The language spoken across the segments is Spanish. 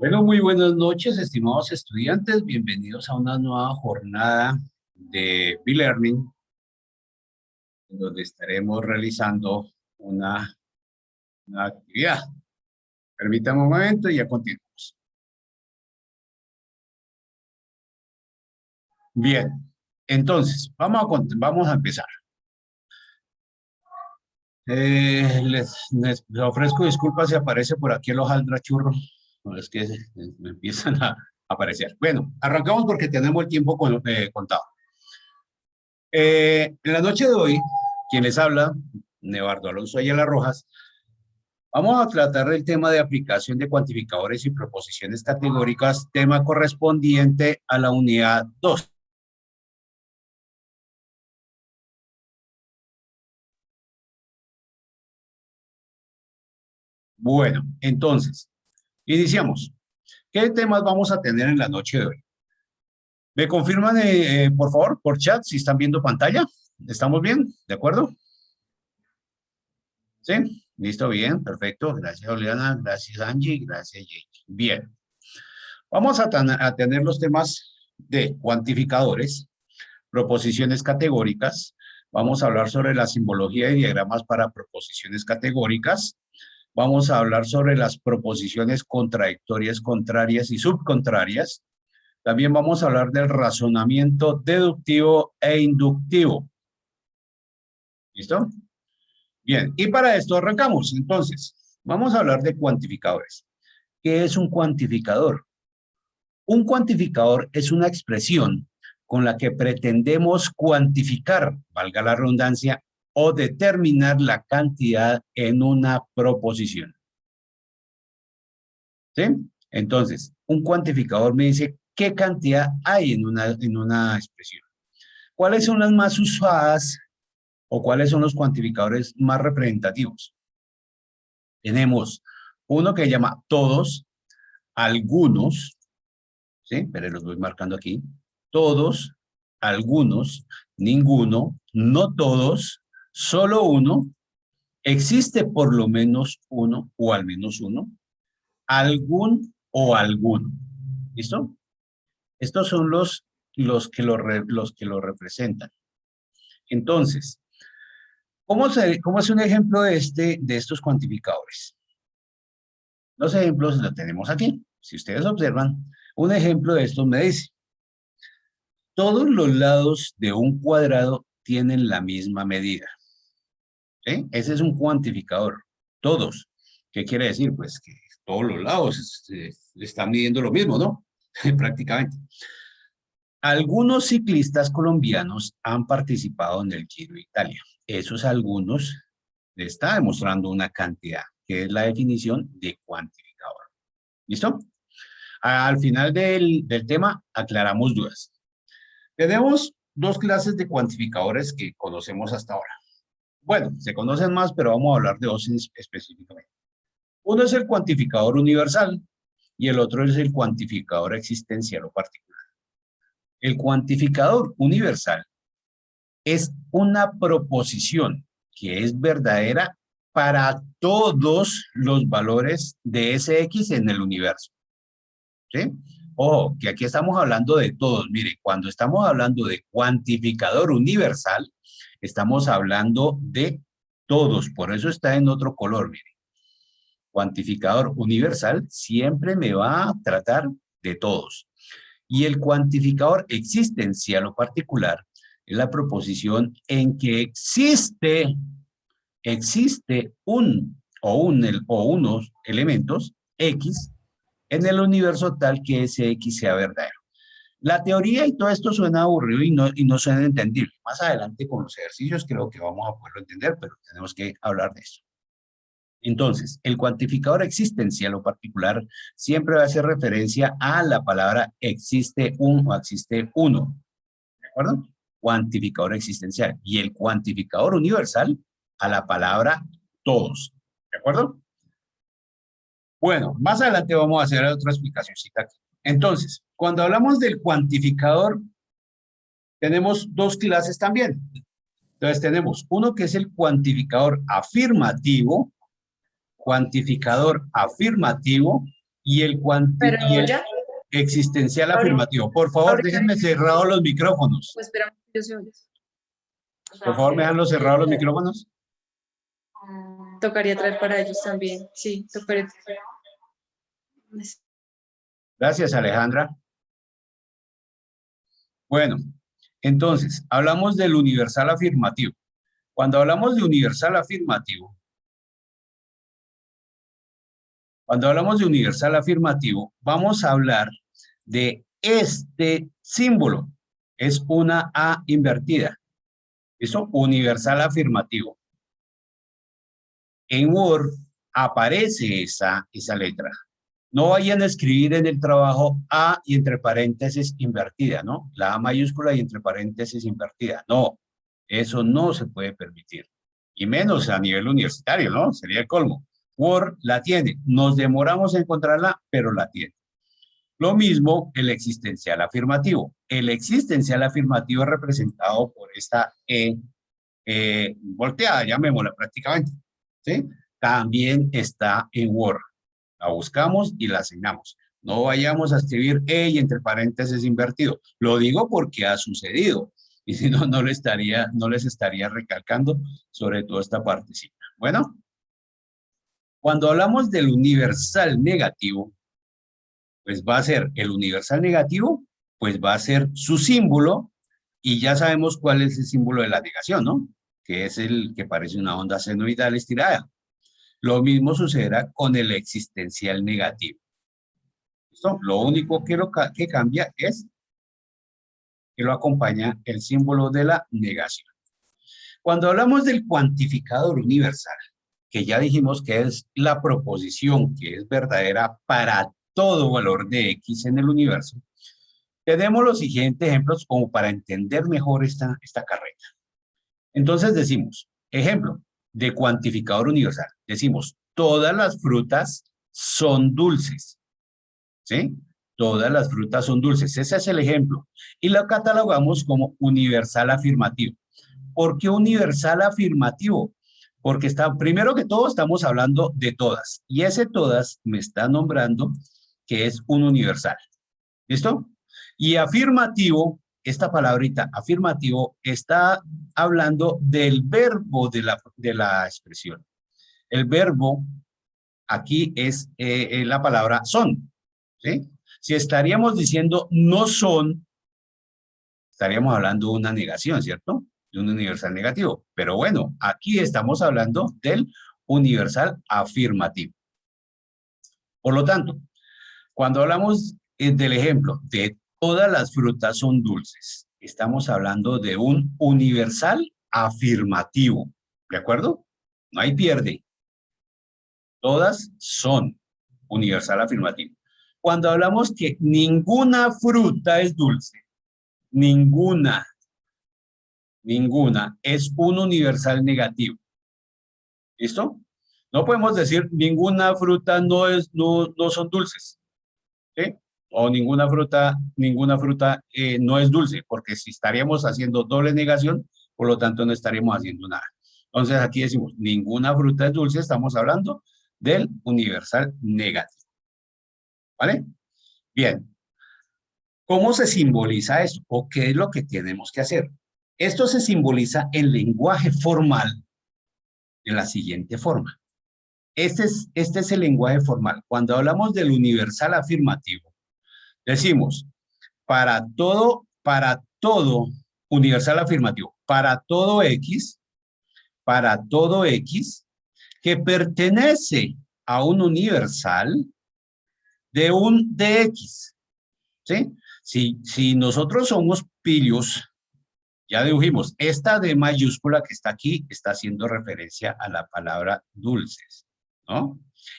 Bueno, muy buenas noches, estimados estudiantes. Bienvenidos a una nueva jornada de e-learning, donde estaremos realizando una actividad. Permítame un momento y ya continuamos. Bien, entonces, vamos a empezar. Les ofrezco disculpas si aparece por aquí el hojaldra churro. No, es que me empiezan a aparecer. Bueno, arrancamos porque tenemos el tiempo contado. En la noche de hoy, quien les habla, Nevardo Alonso Ayala Rojas, vamos a tratar el tema de aplicación de cuantificadores y proposiciones categóricas, tema correspondiente a la unidad 2. Bueno, entonces, iniciamos. ¿Qué temas vamos a tener en la noche de hoy? ¿Me confirman, por favor, por chat, si están viendo pantalla? ¿Estamos bien? ¿De acuerdo? ¿Sí? Listo, bien, perfecto. Gracias, Juliana. Gracias, Angie. Gracias, Jake. Bien. Vamos a tener los temas de cuantificadores, proposiciones categóricas. Vamos a hablar sobre la simbología y diagramas para proposiciones categóricas. Vamos a hablar sobre las proposiciones contradictorias, contrarias y subcontrarias. También vamos a hablar del razonamiento deductivo e inductivo. ¿Listo? Bien, y para esto arrancamos. Entonces, vamos a hablar de cuantificadores. ¿Qué es un cuantificador? Un cuantificador es una expresión con la que pretendemos cuantificar, valga la redundancia, o determinar la cantidad en una proposición. ¿Sí? Entonces, un cuantificador me dice qué cantidad hay en una expresión. ¿Cuáles son las más usadas o cuáles son los cuantificadores más representativos? Tenemos uno que se llama todos, algunos, ¿sí? Pero los voy marcando aquí. Todos, algunos, ninguno, no todos, solo uno, existe por lo menos uno o al menos uno, algún o alguno. ¿Listo? Estos son los que lo representan. Entonces, ¿cómo es un ejemplo de estos cuantificadores? Los ejemplos los tenemos aquí. Si ustedes observan, un ejemplo de estos me dice, todos los lados de un cuadrado tienen la misma medida. ¿Sí? Ese es un cuantificador. Todos. ¿Qué quiere decir? Pues que todos los lados están midiendo lo mismo, ¿no? Prácticamente. Algunos ciclistas colombianos han participado en el Giro de Italia. Esos algunos le está demostrando una cantidad, que es la definición de cuantificador. ¿Listo? Al final del tema aclaramos dudas. Tenemos dos clases de cuantificadores que conocemos hasta ahora. Bueno, se conocen más, pero vamos a hablar de dos específicamente. Uno es el cuantificador universal y el otro es el cuantificador existencial o particular. El cuantificador universal es una proposición que es verdadera para todos los valores de Sx en el universo. ¿Sí? Ojo, que aquí estamos hablando de todos. Mire, cuando estamos hablando de cuantificador universal, estamos hablando de todos. Por eso está en otro color, mire. Cuantificador universal siempre me va a tratar de todos. Y el cuantificador existencial o particular es la proposición en que existe unos elementos X en el universo tal que ese X sea verdadero. La teoría y todo esto suena aburrido y no suena entendible. Más adelante con los ejercicios creo que vamos a poderlo entender, pero tenemos que hablar de eso. Entonces, el cuantificador existencial o particular siempre va a hacer referencia a la palabra existe un o existe uno. ¿De acuerdo? Cuantificador existencial. Y el cuantificador universal a la palabra todos. ¿De acuerdo? Bueno, más adelante vamos a hacer otra explicacióncita aquí. Entonces, cuando hablamos del cuantificador, tenemos dos clases también. Entonces, tenemos uno que es el cuantificador afirmativo y y Pero el ya, existencial ahorita, afirmativo. Por favor, ahorita, déjenme cerrados los micrófonos. pues espérame, yo se oye. Por favor, ¿me dejan los cerrados los micrófonos? Tocaría traer para ellos también, sí, tocaría. Gracias, Alejandra. Bueno, entonces, hablamos del universal afirmativo. Cuando hablamos de universal afirmativo, vamos a hablar de este símbolo. Es una A invertida. Eso, universal afirmativo. En Word aparece esa letra. No vayan a escribir en el trabajo A y entre paréntesis invertida, ¿no? La A mayúscula y entre paréntesis invertida. No, eso no se puede permitir. Y menos a nivel universitario, ¿no? Sería el colmo. Word la tiene. Nos demoramos en encontrarla, pero la tiene. Lo mismo el existencial afirmativo. El existencial afirmativo es representado por esta E volteada, llamémosla prácticamente. ¿Sí? También está en Word. La buscamos y la asignamos. No vayamos a escribir E y entre paréntesis invertido. Lo digo porque ha sucedido. Y si no, no les estaría recalcando sobre todo esta partecita. Bueno, cuando hablamos del universal negativo, pues va a ser el universal negativo, pues va a ser su símbolo, y ya sabemos cuál es el símbolo de la negación, ¿no? Que es el que parece una onda senoidal estirada. Lo mismo sucederá con el existencial negativo. ¿Listo? Lo único que cambia es que lo acompaña el símbolo de la negación. Cuando hablamos del cuantificador universal, que ya dijimos que es la proposición que es verdadera para todo valor de X en el universo, tenemos los siguientes ejemplos como para entender mejor esta carrera. Entonces decimos, ejemplo de cuantificador universal. Decimos, todas las frutas son dulces. ¿Sí? Todas las frutas son dulces. Ese es el ejemplo. Y lo catalogamos como universal afirmativo. ¿Por qué universal afirmativo? Porque primero que todo estamos hablando de todas. Y ese todas me está nombrando que es un universal. ¿Listo? Y afirmativo, esta palabrita afirmativo está hablando del verbo de la expresión. El verbo aquí es la palabra son. ¿Sí? Si estaríamos diciendo no son, estaríamos hablando de una negación, ¿cierto? De un universal negativo. Pero bueno, aquí estamos hablando del universal afirmativo. Por lo tanto, cuando hablamos del ejemplo de todas las frutas son dulces, estamos hablando de un universal afirmativo. ¿De acuerdo? No hay pierde. Todas son universal afirmativo. Cuando hablamos que ninguna fruta es dulce, ninguna es un universal negativo. ¿Listo? No podemos decir ninguna fruta no son dulces. ¿Sí? O ninguna fruta no es dulce, porque si estaríamos haciendo doble negación, por lo tanto no estaríamos haciendo nada. Entonces aquí decimos, ninguna fruta es dulce, estamos hablando del universal negativo. ¿Vale? Bien. ¿Cómo se simboliza esto? ¿O qué es lo que tenemos que hacer? Esto se simboliza en lenguaje formal de la siguiente forma. Este es el lenguaje formal. Cuando hablamos del universal afirmativo, decimos, para todo universal afirmativo, para todo X que pertenece a un universal de un dx. ¿Sí? Si nosotros somos pillos, ya dedujimos, esta D mayúscula que está aquí está haciendo referencia a la palabra dulces, ¿no?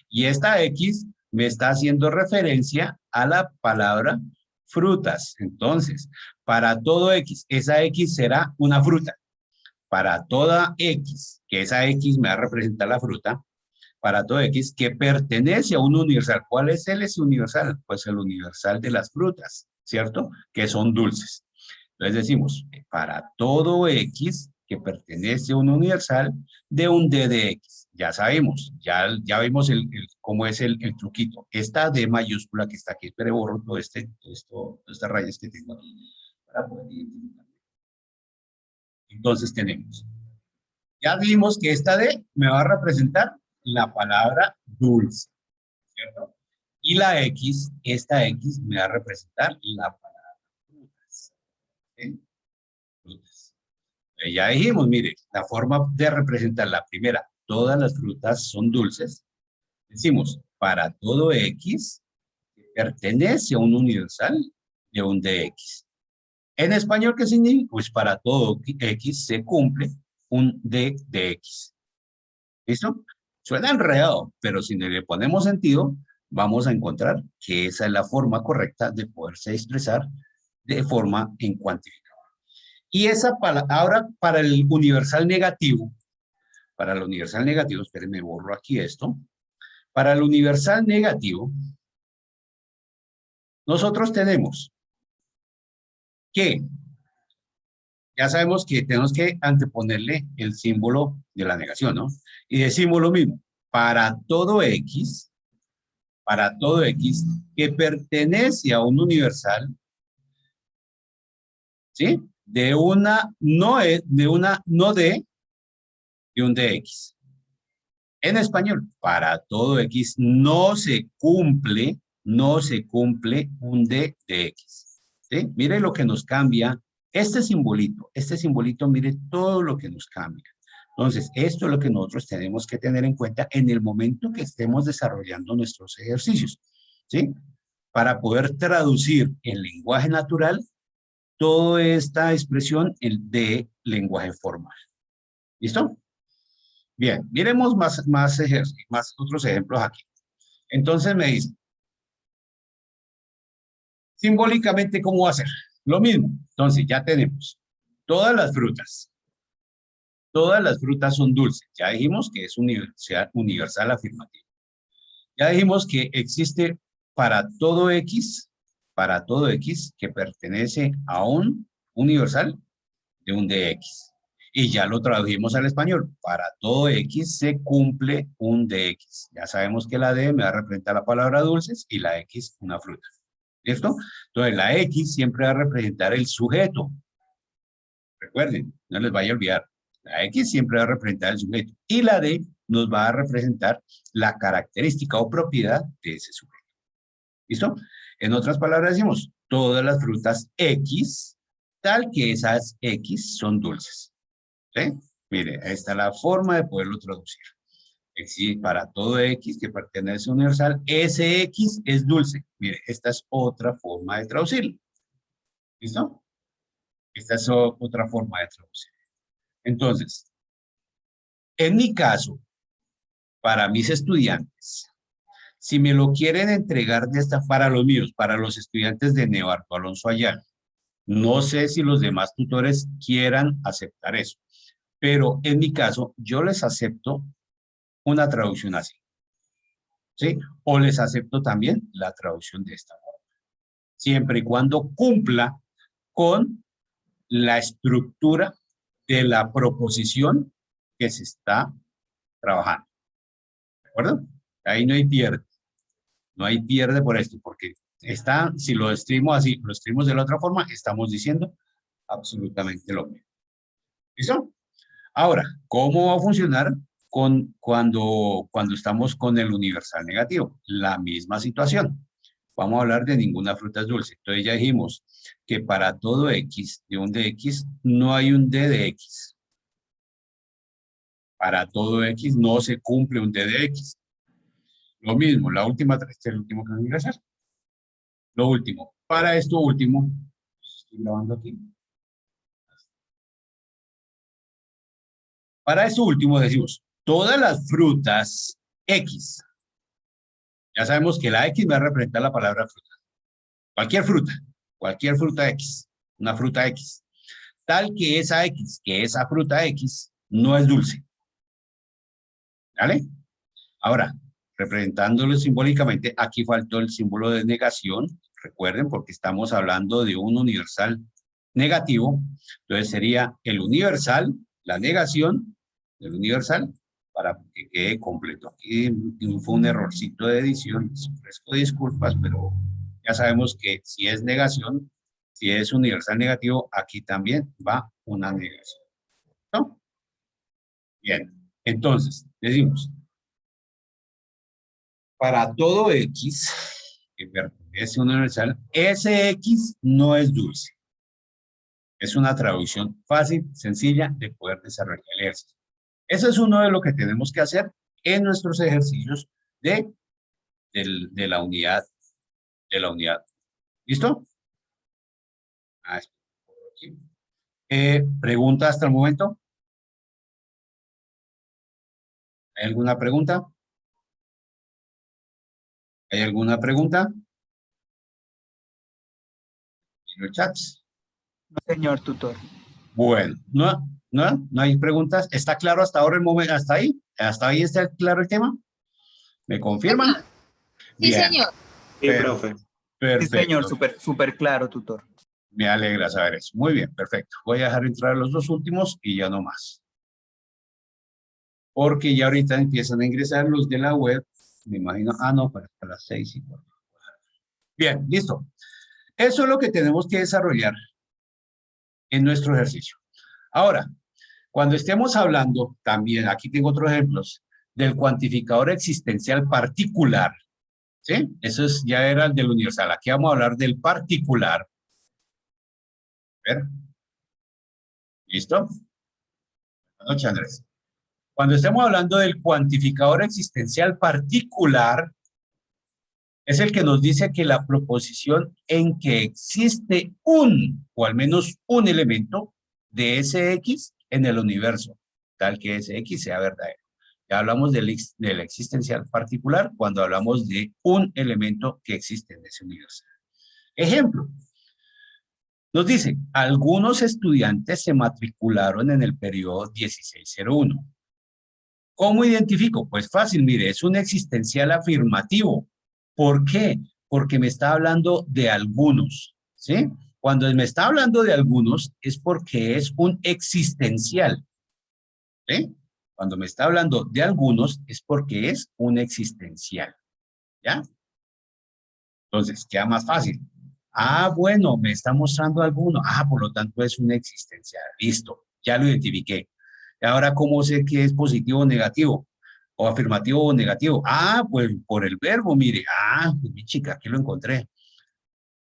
Y esta X me está haciendo referencia a la palabra frutas. Entonces, para todo X, esa X será una fruta. Para toda X, que esa X me va a representar la fruta, para todo X que pertenece a un universal. ¿Cuál es ese universal? Pues el universal de las frutas, ¿cierto? Que son dulces. Entonces decimos, para todo X que pertenece a un universal de un D de X. ya sabemos, ya vimos cómo es el truquito. Esta D mayúscula que está aquí, espere, borro todo estas rayas que tengo aquí para poder identificar. Entonces tenemos, ya vimos que esta D me va a representar la palabra dulce, ¿cierto? Y la X, esta X me va a representar la palabra frutas. ¿Sí? Frutas. Ya dijimos, mire, la forma de representar la primera, todas las frutas son dulces. Decimos, para todo X que pertenece a un universal de un dx. En español, ¿qué significa? Pues para todo X se cumple un d de X. ¿Listo? Suena enredado, pero si le ponemos sentido, vamos a encontrar que esa es la forma correcta de poderse expresar de forma en cuantificador. Y esa palabra, ahora para el universal negativo, espérenme, borro aquí esto. Para el universal negativo, nosotros tenemos que, ya sabemos que tenemos que anteponerle el símbolo de la negación, ¿no? Y decimos lo mismo, para todo X que pertenece a un universal, ¿sí? De una no de un dx. En español, para todo X no se cumple un d de X. ¿Sí? Mire lo que nos cambia este simbolito, mire todo lo que nos cambia. Entonces, esto es lo que nosotros tenemos que tener en cuenta en el momento que estemos desarrollando nuestros ejercicios, ¿sí? Para poder traducir en lenguaje natural toda esta expresión de lenguaje formal. ¿Listo? Bien, miremos más otros ejemplos aquí. Entonces me dice, simbólicamente, ¿cómo va a ser? Lo mismo. Entonces ya tenemos todas las frutas. Todas las frutas son dulces. Ya dijimos que es universal afirmativo. Ya dijimos que existe para todo X que pertenece a un universal de un dx. Y ya lo tradujimos al español. Para todo X se cumple un dx. Ya sabemos que la D me va a representar la palabra dulces y la X una fruta. ¿Listo? Entonces la X siempre va a representar el sujeto. Recuerden, no les vaya a olvidar. La X siempre va a representar el sujeto. Y la D nos va a representar la característica o propiedad de ese sujeto. ¿Listo? En otras palabras decimos, todas las frutas X, tal que esas X son dulces. ¿Sí? Mire, ahí está la forma de poderlo traducir. Para todo X que pertenece a universal, ese X es dulce. Mire, esta es otra forma de traducirlo. ¿Listo? Esta es otra forma de traducir. Entonces, en mi caso, para mis estudiantes, si me lo quieren entregar para los míos, para los estudiantes de Nevarco Alonso Ayala, no sé si los demás tutores quieran aceptar eso, pero en mi caso, yo les acepto una traducción así, ¿sí? O les acepto también la traducción de esta forma, siempre y cuando cumpla con la estructura de la proposición que se está trabajando. ¿De acuerdo? Ahí no hay pierde. No hay pierde por esto, porque si lo escribimos así, lo escribimos de la otra forma, estamos diciendo absolutamente lo mismo. ¿Listo? Ahora, ¿cómo va a funcionar cuando estamos con el universal negativo? La misma situación. Vamos a hablar de ninguna fruta es dulce. Entonces ya dijimos que para todo X de un dx no hay un d de X. Para todo X no se cumple un d de X. Lo mismo, este es el último que voy a ingresar. Lo último. Para esto último, estoy grabando aquí. Para esto último decimos, todas las frutas X. Ya sabemos que la X va a representar la palabra fruta. Cualquier fruta X, una fruta X. Tal que esa fruta X no es dulce. ¿Vale? Ahora, representándolo simbólicamente, aquí faltó el símbolo de negación, recuerden, porque estamos hablando de un universal negativo. Entonces sería el universal, la negación del universal, para que quede completo. Aquí fue un errorcito de edición, les ofrezco disculpas, pero ya sabemos que si es negación, si es universal negativo, aquí también va una negación. ¿No? Bien, entonces, decimos, para todo X que pertenece a un universal, ese X no es dulce. Es una traducción fácil, sencilla de poder desarrollar el ejercicio. Eso es uno de lo que tenemos que hacer en nuestros ejercicios de la unidad. ¿Listo? Ah, aquí. ¿Pregunta hasta el momento? ¿Hay alguna pregunta? ¿Hay alguna pregunta? En los chats. No, señor tutor. Bueno, no hay preguntas. ¿Está claro hasta ahora el momento? ¿Hasta ahí? ¿Hasta ahí está claro el tema? ¿Me confirman? Sí, Bien. señor. Sí, profe. Sí, Perfecto. señor, súper claro, tutor. Me alegra saber eso. Muy bien, perfecto. Voy a dejar entrar los dos últimos y ya no más. Porque ya ahorita empiezan a ingresar los de la web. Me imagino, no, para las 6 y 4. Bien, listo. Eso es lo que tenemos que desarrollar en nuestro ejercicio. Ahora, cuando estemos hablando, también, aquí tengo otros ejemplos, del cuantificador existencial particular, ¿sí? Eso ya era el del universal. Aquí vamos a hablar del particular. A ver. ¿Listo? Buenas noches, Andrés. Cuando estemos hablando del cuantificador existencial particular, es el que nos dice que la proposición en que existe un, o al menos un elemento de ese X en el universo, tal que ese X sea verdadero. Ya hablamos del existencial particular cuando hablamos de un elemento que existe en ese universo. Ejemplo. Nos dice, algunos estudiantes se matricularon en el periodo 1601. ¿Cómo identifico? Pues fácil, mire, es un existencial afirmativo. ¿Por qué? Porque me está hablando de algunos, ¿sí? Cuando me está hablando de algunos es porque es un existencial, ¿sí? Cuando me está hablando de algunos es porque es un existencial, ¿ya? Entonces, queda más fácil. Bueno, me está mostrando alguno. Por lo tanto es un existencial. Listo, ya lo identifiqué. Ahora, ¿cómo sé que es positivo o negativo? O afirmativo o negativo. Pues por el verbo, mire. Pues mi chica, aquí lo encontré.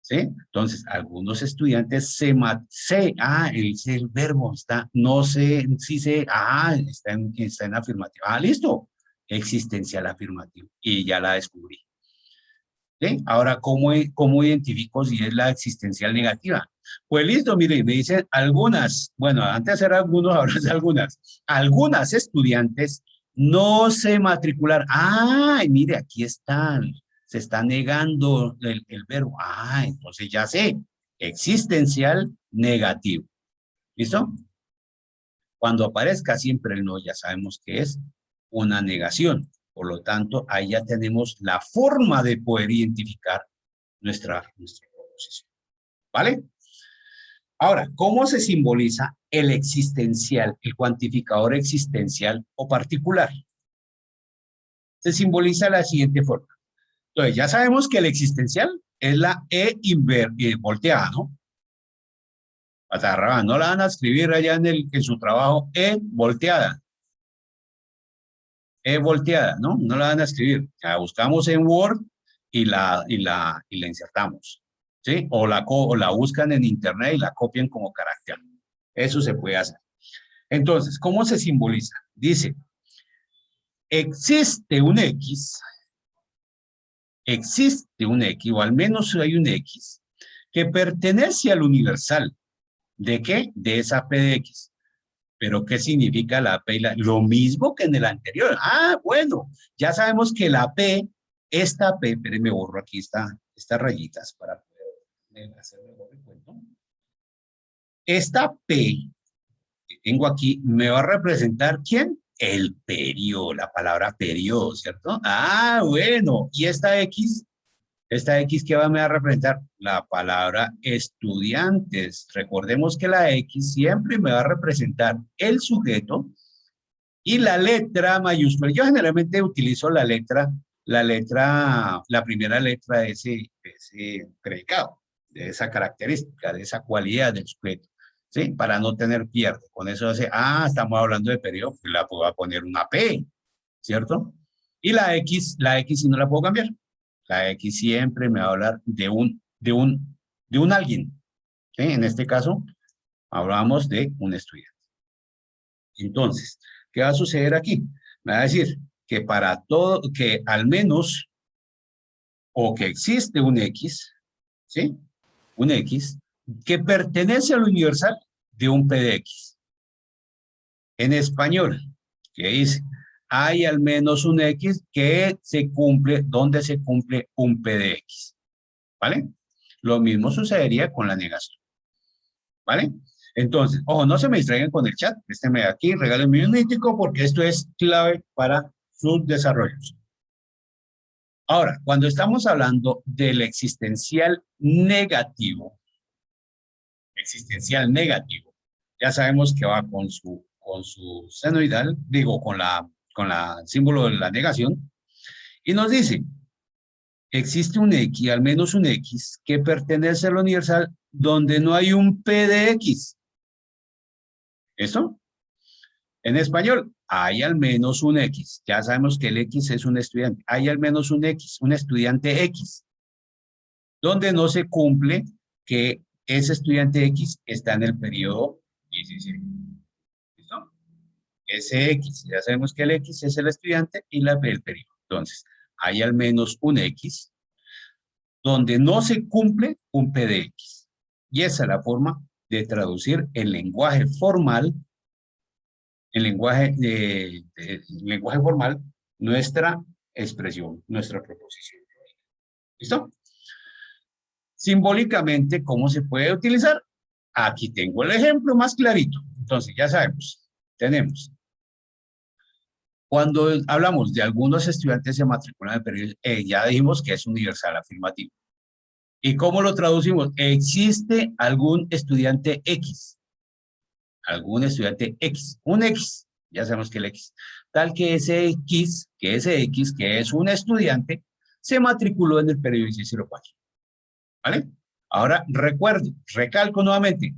¿Sí? Entonces, algunos estudiantes el verbo está, no sé, sí sé, está en afirmativo. Listo. Existencial afirmativo. Y ya la descubrí. ¿Sí? Ahora, ¿cómo identifico si es la existencial negativa? Pues listo, mire, me dicen algunas, bueno, antes era algunos, ahora es algunas estudiantes no se matricularon. Mire, aquí están, se está negando el verbo. Entonces ya sé, existencial negativo. ¿Listo? Cuando aparezca siempre el no, ya sabemos que es una negación. Por lo tanto, ahí ya tenemos la forma de poder identificar nuestra proposición. ¿Vale? Ahora, ¿cómo se simboliza el existencial, el cuantificador existencial o particular? Se simboliza de la siguiente forma. Entonces, ya sabemos que el existencial es la volteada, ¿no? No la van a escribir allá en su trabajo, volteada. Volteada, ¿no? No la van a escribir. La buscamos en Word y la insertamos, ¿sí? O la buscan en Internet y la copian como carácter. Eso se puede hacer. Entonces, ¿cómo se simboliza? Dice, existe un X, o al menos hay un X, que pertenece al universal. ¿De qué? De esa P de X. ¿Pero qué significa la P y lo mismo que en el anterior? Bueno, ya sabemos que la P, esta P, pero me borro aquí estas rayitas para poder hacer mejor el cuento. Esta P que tengo aquí me va a representar ¿quién? El periodo, la palabra periodo, ¿cierto? Bueno, ¿y esta X? ¿Esta X qué me va a representar? La palabra estudiantes. Recordemos que la X siempre me va a representar el sujeto Y la letra mayúscula, yo generalmente utilizo la primera letra de ese predicado, de esa característica, de esa cualidad del sujeto, ¿sí? Para no tener pierde. Con eso hace, estamos hablando de periodo, pues la puedo poner una P, ¿cierto? Y la X sí no la puedo cambiar. La X siempre me va a hablar de un alguien, ¿sí? En este caso, hablamos de un estudiante. Entonces, ¿qué va a suceder aquí? Me va a decir que para todo, que al menos, o que existe un X, ¿sí? Un X que pertenece al universal de un P de X. En español, ¿qué dice? Hay al menos un X que se cumple, donde se cumple un P de X. ¿Vale? Lo mismo sucedería con la negación. ¿Vale? Entonces, ojo, no se me distraigan con el chat. Présteme aquí, regálenme un mítico porque esto es clave para sus desarrollos. Ahora, cuando estamos hablando del existencial negativo, ya sabemos que va con su senoidal, digo, con la símbolo de la negación, y nos dice, existe un X, al menos un X, que pertenece al universal donde no hay un P de X. ¿Eso? En español, hay al menos un X. Ya sabemos que el X es un estudiante. Hay al menos un X, un estudiante X, donde no se cumple que ese estudiante X está en el periodo 17. ¿Listo? Ese X, ya sabemos que el X es el estudiante y el periodo. Entonces, hay al menos un X donde no se cumple un P de X. Y esa es la forma de traducir el lenguaje formal, lenguaje formal, nuestra expresión, nuestra proposición. ¿Listo? Simbólicamente, ¿cómo se puede utilizar? Aquí tengo el ejemplo más clarito. Entonces, ya sabemos, tenemos. Cuando hablamos de algunos estudiantes se matriculan en el periodo, ya dijimos que es universal afirmativo. ¿Y cómo lo traducimos? ¿Existe algún estudiante X? Algún estudiante X. Un X, ya sabemos que el X. Tal que ese X, que es un estudiante, se matriculó en el periodo 1604. ¿Vale? Ahora recalco nuevamente.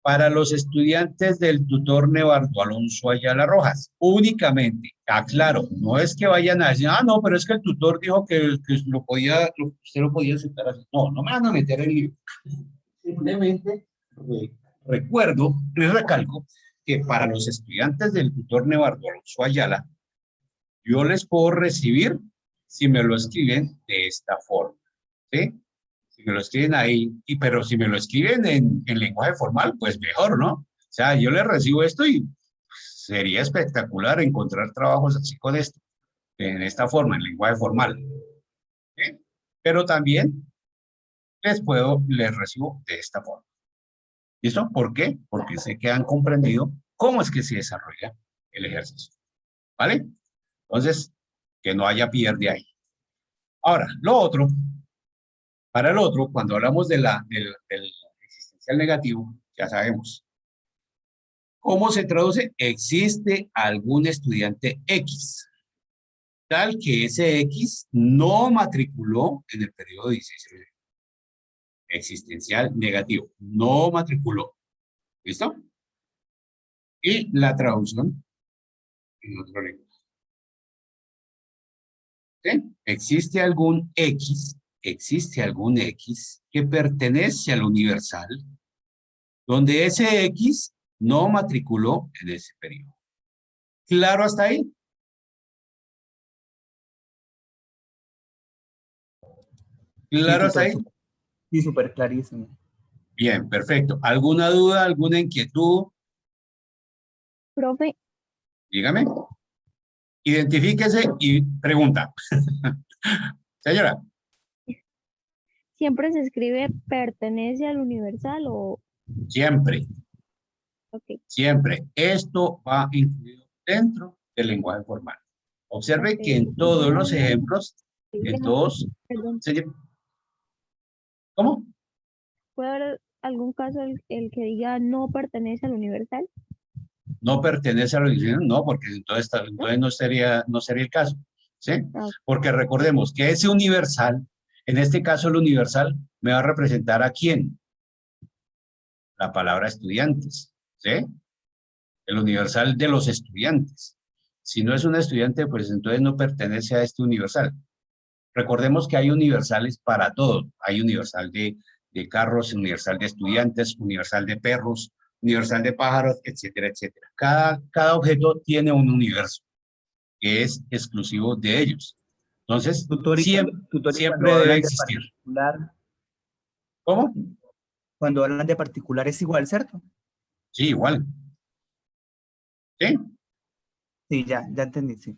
Para los estudiantes del tutor Nevardo Alonso Ayala Rojas, únicamente, aclaro, no es que vayan a decir, no, pero es que el tutor dijo que usted lo podía aceptar así. No, no me van a meter en lío. Simplemente recuerdo y recalco que para los estudiantes del tutor Nevardo Alonso Ayala, yo les puedo recibir si me lo escriben de esta forma, ¿sí? Si me lo escriben ahí, pero si me lo escriben en lenguaje formal, pues mejor, ¿no? O sea, yo les recibo esto y sería espectacular encontrar trabajos así con esto, en esta forma, en lenguaje formal. ¿Sí? Pero también les recibo de esta forma. ¿Listo? ¿Por qué? Porque sé que han comprendido cómo es que se desarrolla el ejercicio. ¿Vale? Entonces, que no haya pierde ahí. Ahora, para el otro, cuando hablamos del existencial negativo, ya sabemos. ¿Cómo se traduce? Existe algún estudiante X, tal que ese X no matriculó en el periodo 16. Existencial negativo, no matriculó. ¿Listo? Y la traducción en otro lenguaje. ¿Sí? Existe algún X que pertenece al universal, donde ese X no matriculó en ese periodo. ¿Claro hasta ahí? Sí, ¿Claro hasta tutor. ahí? Sí, súper clarísimo. Bien, perfecto. ¿Alguna duda, alguna inquietud? Profe, Dígame. Identifíquese y pregunta. Señora, ¿siempre se escribe pertenece al universal o...? siempre, Ok, siempre. Esto va incluido dentro del lenguaje formal. Observe ok. que en todos los ejemplos, en todos, Perdón, ¿cómo? ¿puede haber algún caso el que diga no pertenece al universal? no pertenece a la organización, no, porque entonces, entonces no sería el caso, ¿sí? Ah, Porque recordemos que ese universal, en este caso el universal, me va a representar ¿a quién? La palabra estudiantes, ¿sí? El universal de los estudiantes. Si no es un estudiante, pues entonces no pertenece a este universal. Recordemos que hay universales para todo. Hay universal de carros, universal de estudiantes, universal de perros, universal de pájaros, etcétera, etcétera. Cada objeto tiene un universo que es exclusivo de ellos. Entonces, Tutor, y cuando siempre debe hablan de existir. particular, ¿Cómo? cuando hablan de particular es igual, ¿cierto? Sí, igual. ¿Sí? Sí, ya entendí, sí.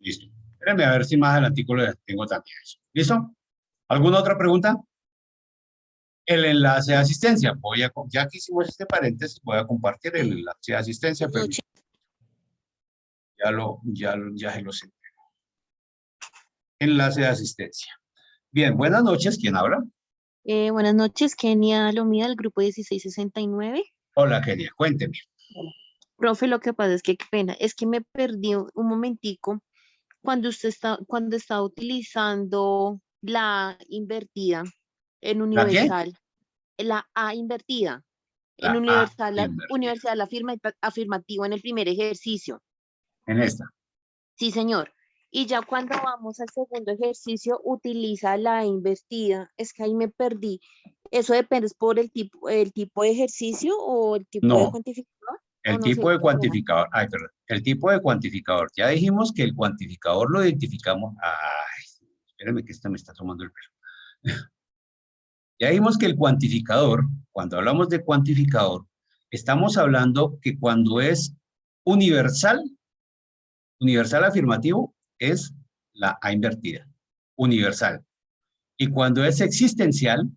Listo. Espérenme a ver si más adelantico lo tengo también eso. ¿Listo? ¿Alguna otra pregunta? El enlace de asistencia. Ya que hicimos este paréntesis, voy a compartir el enlace de asistencia. Pero ya se lo sé. Enlace de asistencia. Bien, buenas noches. ¿Quién habla? Buenas noches, Kenia Lomía, del grupo 1669. Hola, Kenia. Cuénteme. Profe, lo que pasa es que, qué pena, es que me perdí un momentico cuando estaba utilizando la invertida en ¿La qué? Universal, la A invertida, en La A Universal, invertida. Universal afirmativa en el primer ejercicio. En esta. Sí, señor. Y ya cuando vamos al segundo ejercicio, utiliza la invertida. Es que ahí me perdí. ¿Eso depende es por el tipo de ejercicio o el tipo de No. cuantificador? O El no tipo sé, de qué pena. cuantificador. Ay, perdón. El tipo de cuantificador. Ya dijimos que el cuantificador lo identificamos. Ay, espérenme que esta me está tomando el pelo. Ya dijimos que el cuantificador, cuando hablamos de cuantificador, estamos hablando que cuando es universal, universal afirmativo, es la A invertida. Universal. Y cuando es existencial,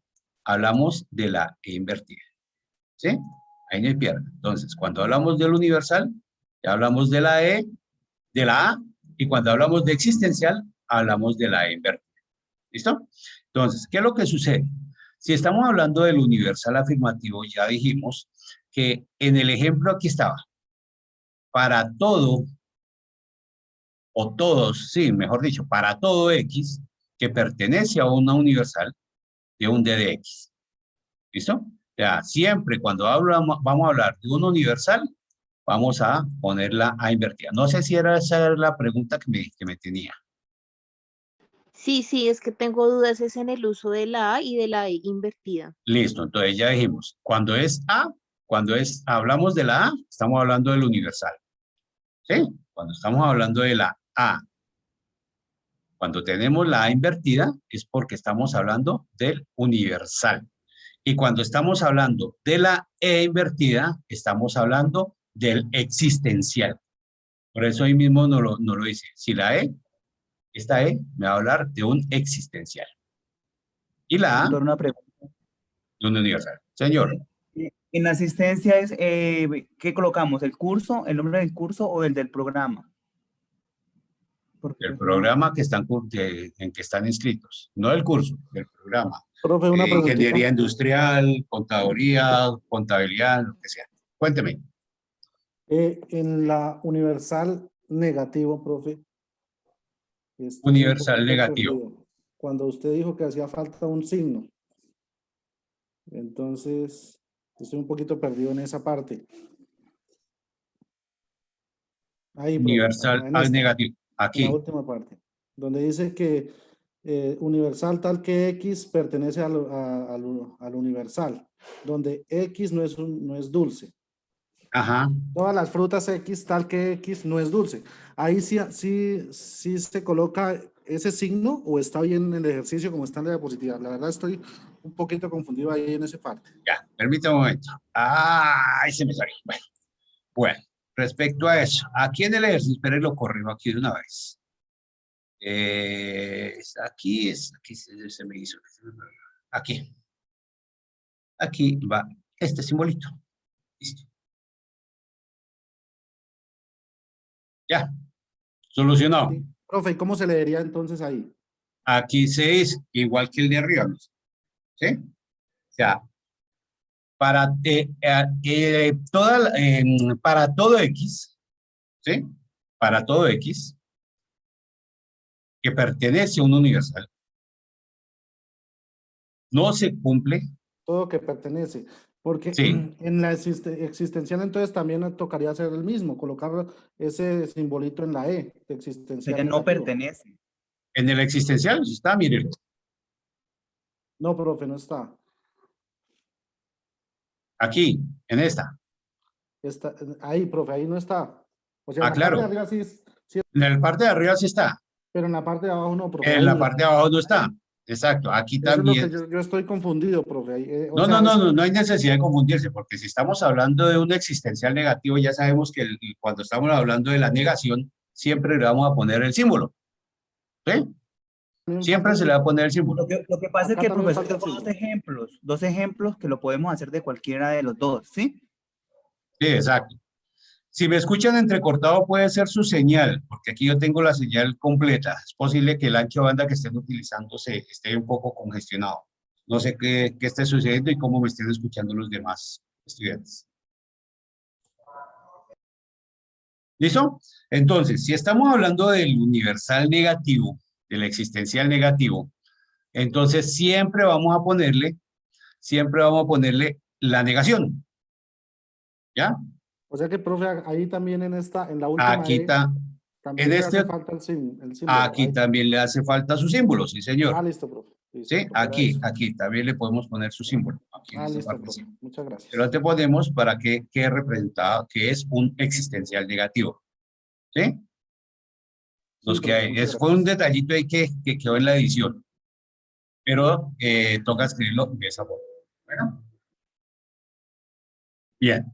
hablamos de la E invertida. ¿Sí? Ahí no hay pierde. Entonces, cuando hablamos del universal, ya hablamos de la E, de la A, y cuando hablamos de existencial, hablamos de la E invertida. ¿Listo? Entonces, ¿qué es lo que sucede? Si estamos hablando del universal afirmativo, ya dijimos que en el ejemplo aquí estaba, para todo, o todos, sí, mejor dicho, para todo X que pertenece a una universal de un D de X. ¿Listo? O sea, siempre cuando vamos a hablar de un universal, vamos a poner la A invertida. No sé si esa era la pregunta que me tenía. Sí, sí, es que tengo dudas es en el uso de la A y de la E invertida. Listo, entonces ya dijimos, cuando es A, hablamos de la A, estamos hablando del universal. ¿Sí? Cuando estamos hablando de la A, cuando tenemos la A invertida, es porque estamos hablando del universal. Y cuando estamos hablando de la E invertida, estamos hablando del existencial. Por eso ahí mismo no lo dice. Si la E, esta E, me va a hablar de un existencial. Y la A, Tutor, una pregunta. de un universal. Señor. En la asistencia es, ¿qué colocamos? ¿El curso, el nombre del curso o el del programa? Porque El pues, no. programa en que están inscritos, no el curso, el programa. Profe, una preguntita. Ingeniería industrial, contaduría, contabilidad, lo que sea. Cuénteme. En la universal negativo, profe, estoy un Universal poquito negativo. perdido. Cuando usted dijo que hacía falta un signo, entonces estoy un poquito perdido en esa parte. Ahí, profe, Universal en al esta, negativo. en la Aquí. última parte, donde dice que universal tal que X pertenece al universal, donde X no es dulce. Ajá. Todas las frutas X, tal que X, no es dulce. Ahí sí se coloca ese signo o está bien el ejercicio como está en la diapositiva. La verdad estoy un poquito confundido ahí en esa parte. Ya, permítame un momento. Ahí se me salió. Bueno, respecto a eso, aquí en el ejercicio, espere, lo corrijo aquí de una vez. Aquí se me hizo. Aquí. Aquí va este simbolito. Listo. Ya, solucionado. Sí. Profe, ¿y cómo se leería entonces ahí? Aquí se dice igual que el de arriba, ¿no? ¿Sí? O sea, para, para todo X, ¿sí? Para todo X que pertenece a un universal, no se cumple, Todo que pertenece. Porque sí, en la existencial entonces también tocaría hacer el mismo, colocar ese simbolito en la E de existencial Sería no negativo. pertenece. en el existencial está, miren, No, profe, no está. aquí, en esta. Está ahí, profe, ahí no está. O sea, en la parte de Claro, arriba sí, sí, en la parte de arriba sí está, pero en la parte de abajo no, profe. en Ahí la no. parte de abajo no está. Exacto, aquí Eso es lo que también. yo estoy confundido, profe. Ahí, o No, no, sea, no, es no, no hay necesidad de confundirse, porque si estamos hablando de un existencial negativo, ya sabemos que cuando estamos hablando de la negación, siempre le vamos a poner el símbolo, ¿sí? también falta Siempre el se le va a símbolo. poner el símbolo. Lo que pasa es Acá que el también profesor falta el dejó símbolo. dos ejemplos que lo podemos hacer de cualquiera de los dos, ¿sí? Sí, exacto. Si me escuchan entrecortado puede ser su señal, porque aquí yo tengo la señal completa. Es posible que el ancho de banda que estén utilizando esté un poco congestionado. No sé qué esté sucediendo y cómo me estén escuchando los demás estudiantes. ¿Listo? Entonces, si estamos hablando del universal negativo, del existencial negativo, entonces siempre vamos a ponerle la negación. ¿Ya? O sea que, profe, ahí también en la última Aquí E, está, en también le hace este, falta el símbolo. aquí Ahí. también le hace falta su símbolo, sí, señor. Listo, profe. Listo, ¿Sí? profe, era eso. Aquí también le podemos poner su símbolo. Aquí en esta Listo, parte profe. sí. Muchas Pero gracias. te ponemos para que quede representado que es un existencial negativo. ¿Sí? Sí, Los que profe, hay. muchas Fue un gracias. detallito ahí que quedó en la edición. Pero toca escribirlo de esa forma. Bueno, bien.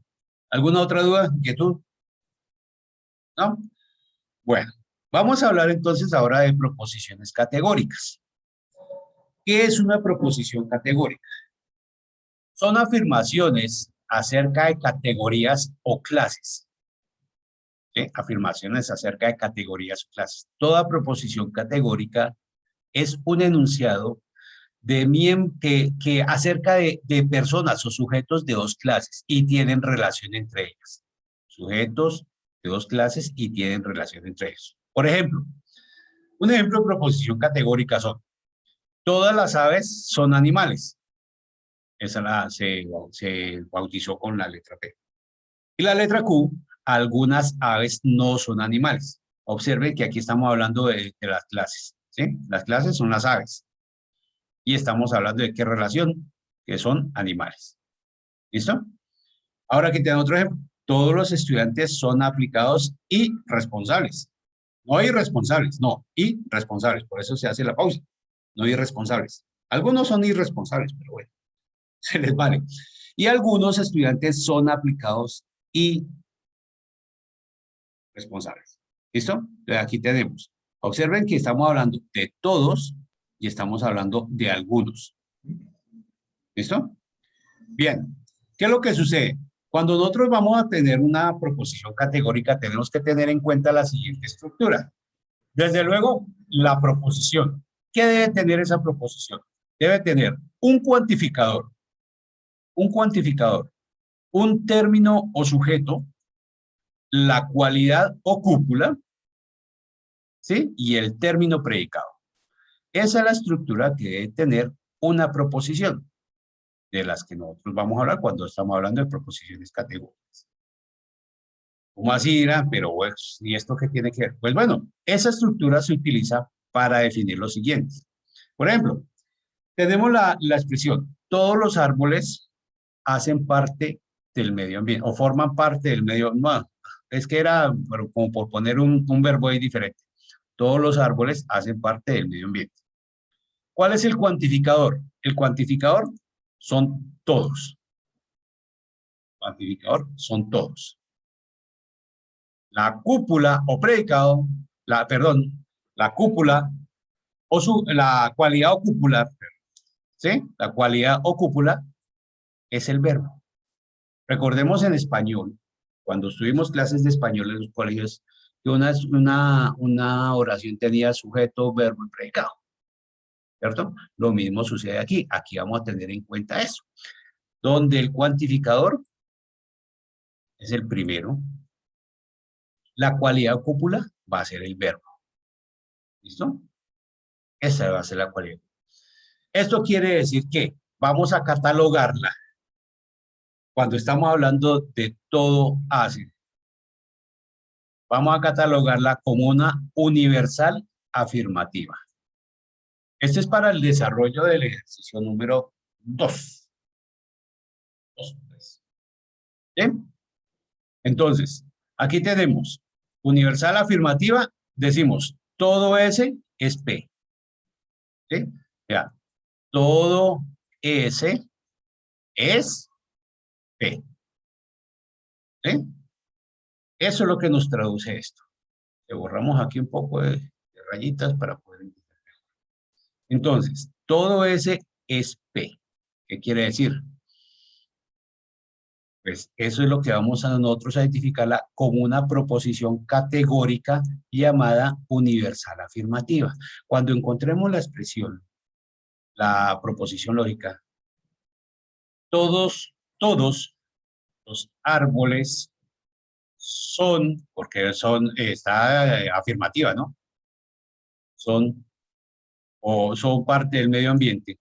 ¿Alguna otra duda? ¿Inquietud? ¿No? Bueno, vamos a hablar entonces ahora de proposiciones categóricas. ¿Qué es una proposición categórica? Son afirmaciones acerca de categorías o clases. ¿Sí? Afirmaciones acerca de categorías o clases. Toda proposición categórica es un enunciado que acerca de personas o sujetos de dos clases y tienen relación entre ellas. Sujetos de dos clases y tienen relación entre ellos. Por ejemplo, un ejemplo de proposición categórica son: todas las aves son animales. Esa se bautizó con la letra P. Y la letra Q: algunas aves no son animales. Observen que aquí estamos hablando de las clases, ¿sí? Las clases son las aves. Y estamos hablando de qué relación, que son animales. ¿Listo? Ahora aquí tengo otro ejemplo. Todos los estudiantes son aplicados y responsables. No irresponsables, no, irresponsables. Por eso se hace la pausa. No irresponsables. Algunos son irresponsables, pero bueno, se les vale. Y algunos estudiantes son aplicados y responsables. ¿Listo? Entonces aquí tenemos. Observen que estamos hablando de todos y estamos hablando de algunos. ¿Listo? Bien. ¿Qué es lo que sucede? Cuando nosotros vamos a tener una proposición categórica, tenemos que tener en cuenta la siguiente estructura. Desde luego, la proposición. ¿Qué debe tener esa proposición? Debe tener un cuantificador, un término o sujeto, la cualidad o cúpula, ¿sí? Y el término predicado. Esa es la estructura que debe tener una proposición, de las que nosotros vamos a hablar cuando estamos hablando de proposiciones categóricas. ¿Cómo así dirán? Pero, pues, ¿y esto qué tiene que ver? Pues bueno, esa estructura se utiliza para definir lo siguiente. Por ejemplo, tenemos la expresión: todos los árboles hacen parte del medio ambiente o forman parte del medio ambiente. No, es que era como por poner un verbo ahí diferente. Todos los árboles hacen parte del medio ambiente. ¿Cuál es el cuantificador? El cuantificador son todos. El cuantificador son todos. La cúpula o predicado, la cúpula o la cualidad o cúpula, ¿sí? La cualidad o cúpula es el verbo. Recordemos en español, cuando estuvimos clases de español en los colegios, que una oración tenía sujeto, verbo y predicado, ¿cierto? Lo mismo sucede aquí. Aquí vamos a tener en cuenta eso. donde el cuantificador es el primero. La cualidad cópula va a ser el verbo. ¿Listo? Esa va a ser la cualidad. Esto quiere decir que vamos a catalogarla cuando estamos hablando de todo hace. Vamos a catalogarla como una universal afirmativa. Este es para el desarrollo del ejercicio número 2. ¿Bien? Entonces, aquí tenemos universal afirmativa, decimos todo S es P. ¿Sí? Ya, todo S es P. ¿Sí? Eso es lo que nos traduce esto. Le borramos aquí un poco de rayitas para poder entender. Entonces, todo S es P. ¿Qué quiere decir? Pues eso es lo que vamos a nosotros a identificarla como una proposición categórica llamada universal afirmativa. Cuando encontremos la expresión, la proposición lógica, todos los árboles son, porque son, está afirmativa, ¿no? Son o son parte del medio ambiente,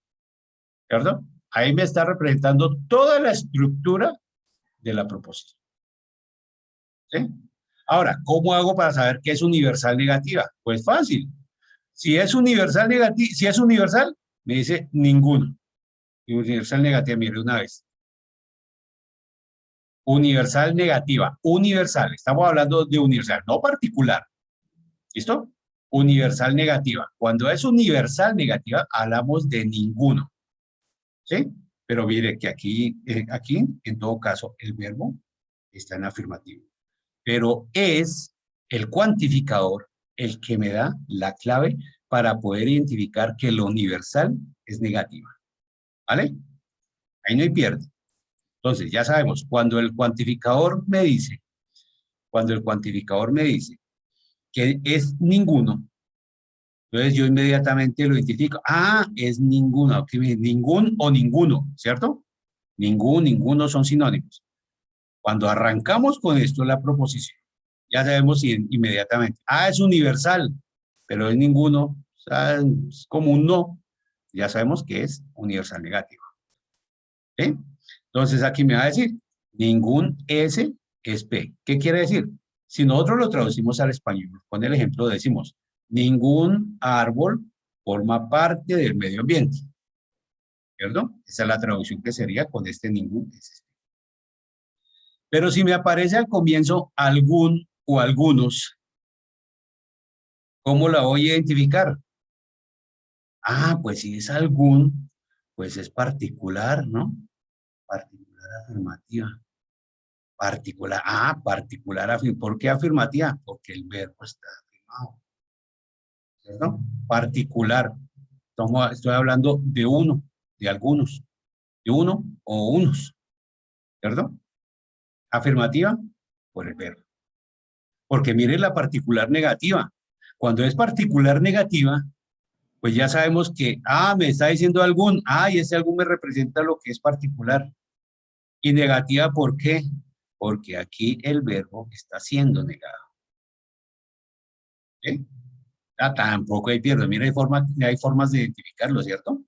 ¿cierto? Ahí me está representando toda la estructura de la proposición. ¿Sí? Ahora, ¿cómo hago para saber qué es universal negativa? Pues fácil. Si es universal negativa, si es universal, me dice ninguno. Y universal negativa, mire una vez. Universal negativa, universal. Estamos hablando de universal, no particular. ¿Listo? Universal negativa. Cuando es universal negativa, hablamos de ninguno. ¿Sí? Pero mire que aquí, en todo caso, el verbo está en afirmativo. Pero es el cuantificador el que me da la clave para poder identificar que lo universal es negativa. ¿Vale? Ahí no hay pierde. Entonces, ya sabemos, cuando el cuantificador me dice que es ninguno, entonces yo inmediatamente lo identifico. Ah, es ninguno. Ningún o ninguno, ¿cierto? Ninguno son sinónimos. Cuando arrancamos con esto, la proposición, ya sabemos inmediatamente. Ah, es universal, pero es ninguno. O sea, es como un no. Ya sabemos que es universal negativo. ¿Sí? Entonces aquí me va a decir, ningún S es P. ¿Qué quiere decir? Si nosotros lo traducimos al español, con el ejemplo decimos, ningún árbol forma parte del medio ambiente. ¿Cierto? Esa es la traducción que sería con este ningún S. Pero si me aparece al comienzo algún o algunos, ¿cómo la voy a identificar? Ah, pues si es algún, pues es particular, ¿no? Particular afirmativa. Particular, particular afirmativa. ¿Por qué afirmativa? Porque el verbo está afirmado. ¿Cierto? Particular. Estoy hablando de uno, de algunos. De uno o unos. ¿Cierto? Afirmativa por el verbo. Porque mire la particular negativa. Cuando es particular negativa, pues ya sabemos que, me está diciendo algún, y ese algún me representa lo que es particular. Y negativa, ¿por qué? Porque aquí el verbo está siendo negado. ¿Sí? Tampoco hay pierde. Mira, hay formas de identificarlo, ¿cierto?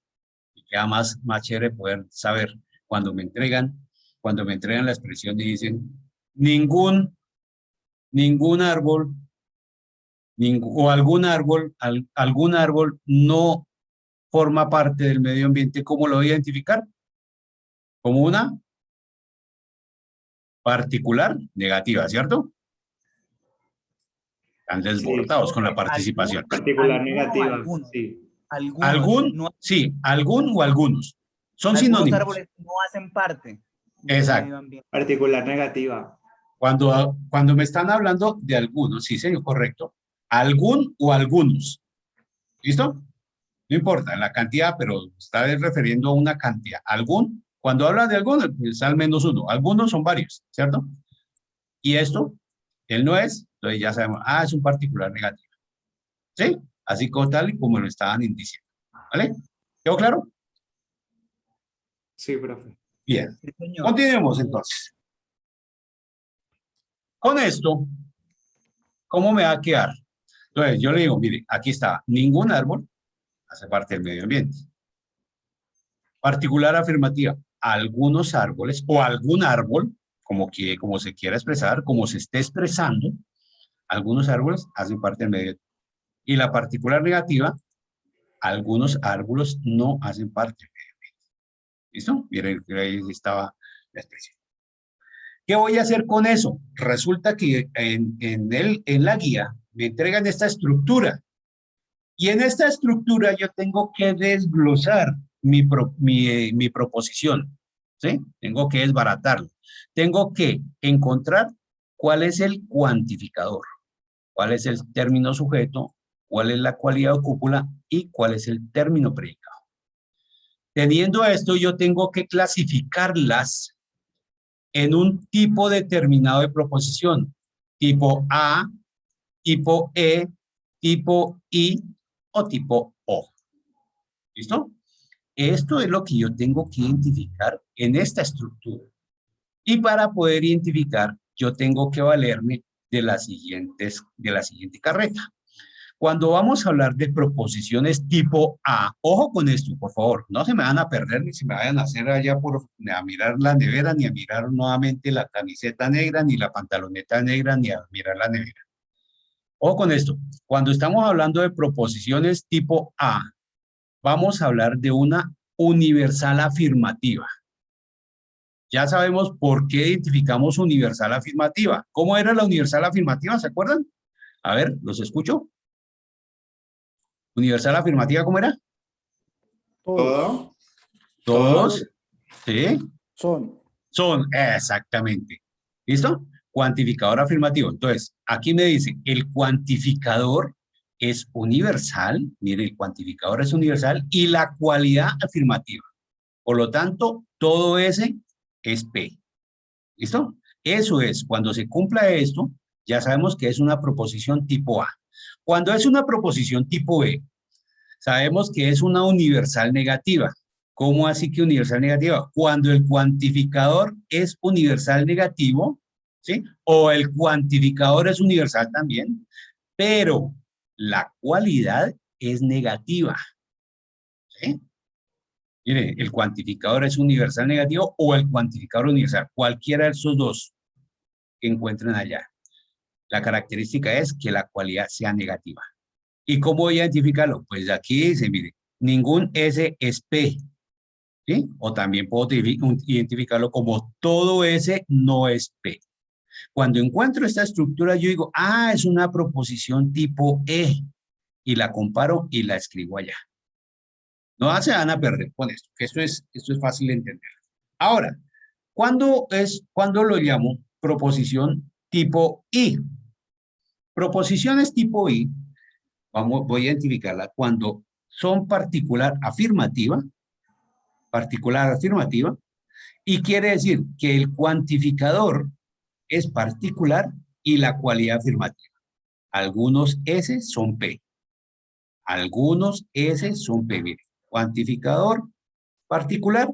Y queda más chévere poder saber cuando me entregan la expresión y dicen ningún árbol, o algún árbol no forma parte del medio ambiente. ¿Cómo lo voy a identificar? Como una particular negativa, ¿cierto? Están desbordados con la participación. Particular ¿Alguno o negativa, algunos? sí. Algunos, Sí, algún o algunos. Son algunos sinónimos. árboles no hacen parte del Exacto. medio ambiente. Particular negativa. Cuando me están hablando de algunos, sí, señor, correcto. Algún o algunos. ¿Listo? No importa la cantidad, pero está refiriendo a una cantidad. Algún, cuando habla de algunos, es al menos uno. Algunos son varios, ¿cierto? Y esto, él no es, entonces ya sabemos, es un particular negativo. ¿Sí? Así como tal y como lo estaban diciendo. ¿Vale? ¿Quedó claro? Sí, profe. Bien, Sí, señor. continuemos entonces. Con esto, ¿cómo me va a quedar? Entonces, yo le digo, mire, aquí está, ningún árbol hace parte del medio ambiente. Particular afirmativa, algunos árboles o algún árbol, como se quiera expresar, como se esté expresando, algunos árboles hacen parte del medio ambiente. Y la particular negativa, algunos árboles no hacen parte del medio ambiente. ¿Listo? Miren, ahí estaba la expresión. ¿Qué voy a hacer con eso? Resulta que en la guía me entregan esta estructura. Y en esta estructura yo tengo que desglosar mi proposición. ¿Sí? Tengo que desbaratarlo. Tengo que encontrar cuál es el cuantificador, cuál es el término sujeto, cuál es la cualidad o cúpula y cuál es el término predicado. Teniendo esto, yo tengo que clasificarlas en un tipo determinado de proposición, tipo A, tipo E, tipo I o tipo O. ¿Listo? Esto es lo que yo tengo que identificar en esta estructura. Y para poder identificar, yo tengo que valerme de la siguiente carreta. Cuando vamos a hablar de proposiciones tipo A, ojo con esto, por favor, no se me van a perder ni se me vayan a hacer allá a mirar la nevera, ni a mirar nuevamente la camiseta negra, ni la pantaloneta negra, ni a mirar la nevera. Ojo con esto, cuando estamos hablando de proposiciones tipo A, vamos a hablar de una universal afirmativa. Ya sabemos por qué identificamos universal afirmativa. ¿Cómo era la universal afirmativa? ¿Se acuerdan? A ver, los escucho. Universal afirmativa, ¿cómo era? Todo. Todos, ¿sí? Son. Son, exactamente. ¿Listo? Cuantificador afirmativo. Entonces, aquí me dice, el cuantificador es universal. Mire, el cuantificador es universal y la cualidad afirmativa. Por lo tanto, todo ese es P. ¿Listo? Eso es, cuando se cumpla esto, ya sabemos que es una proposición tipo A. Cuando es una proposición tipo B, sabemos que es una universal negativa. ¿Cómo así que universal negativa? Cuando el cuantificador es universal negativo, ¿sí? O el cuantificador es universal también, pero la cualidad es negativa, ¿sí? Mire, el cuantificador es universal negativo o el cuantificador universal, cualquiera de esos dos que encuentren allá. La característica es que la cualidad sea negativa. ¿Y cómo voy a identificarlo? Pues aquí dice, mire, ningún S es P, ¿sí? O también puedo identificarlo como todo S no es P. Cuando encuentro esta estructura, yo digo, ah, es una proposición tipo E, y la comparo y la escribo allá. No se van a perder con esto, que esto es fácil de entender. Ahora, ¿cuándo lo llamo proposición tipo I? Proposiciones tipo I, voy a identificarla cuando son particular afirmativa, y quiere decir que el cuantificador es particular y la cualidad afirmativa. Algunos S son P. Algunos S son P. Mire, cuantificador, particular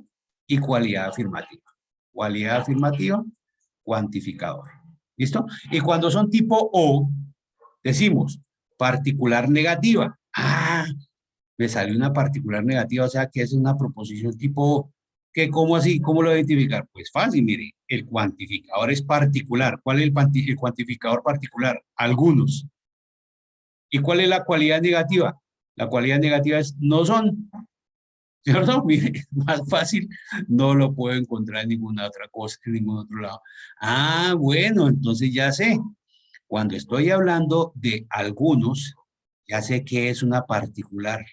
y cualidad afirmativa. Cualidad afirmativa, cuantificador. ¿Listo? Y cuando son tipo O, decimos particular negativa. Ah, me salió una particular negativa, o sea que es una proposición tipo O. ¿Qué, cómo así? ¿Cómo lo identificar? Pues fácil, mire, el cuantificador es particular. ¿Cuál es el cuantificador particular? Algunos. ¿Y cuál es la cualidad negativa? La cualidad negativa es no son. ¿Cierto? Mire, más fácil, no lo puedo encontrar en ninguna otra cosa, en ningún otro lado. Ah, bueno, entonces ya sé. Cuando estoy hablando de algunos, ya sé que es una particular.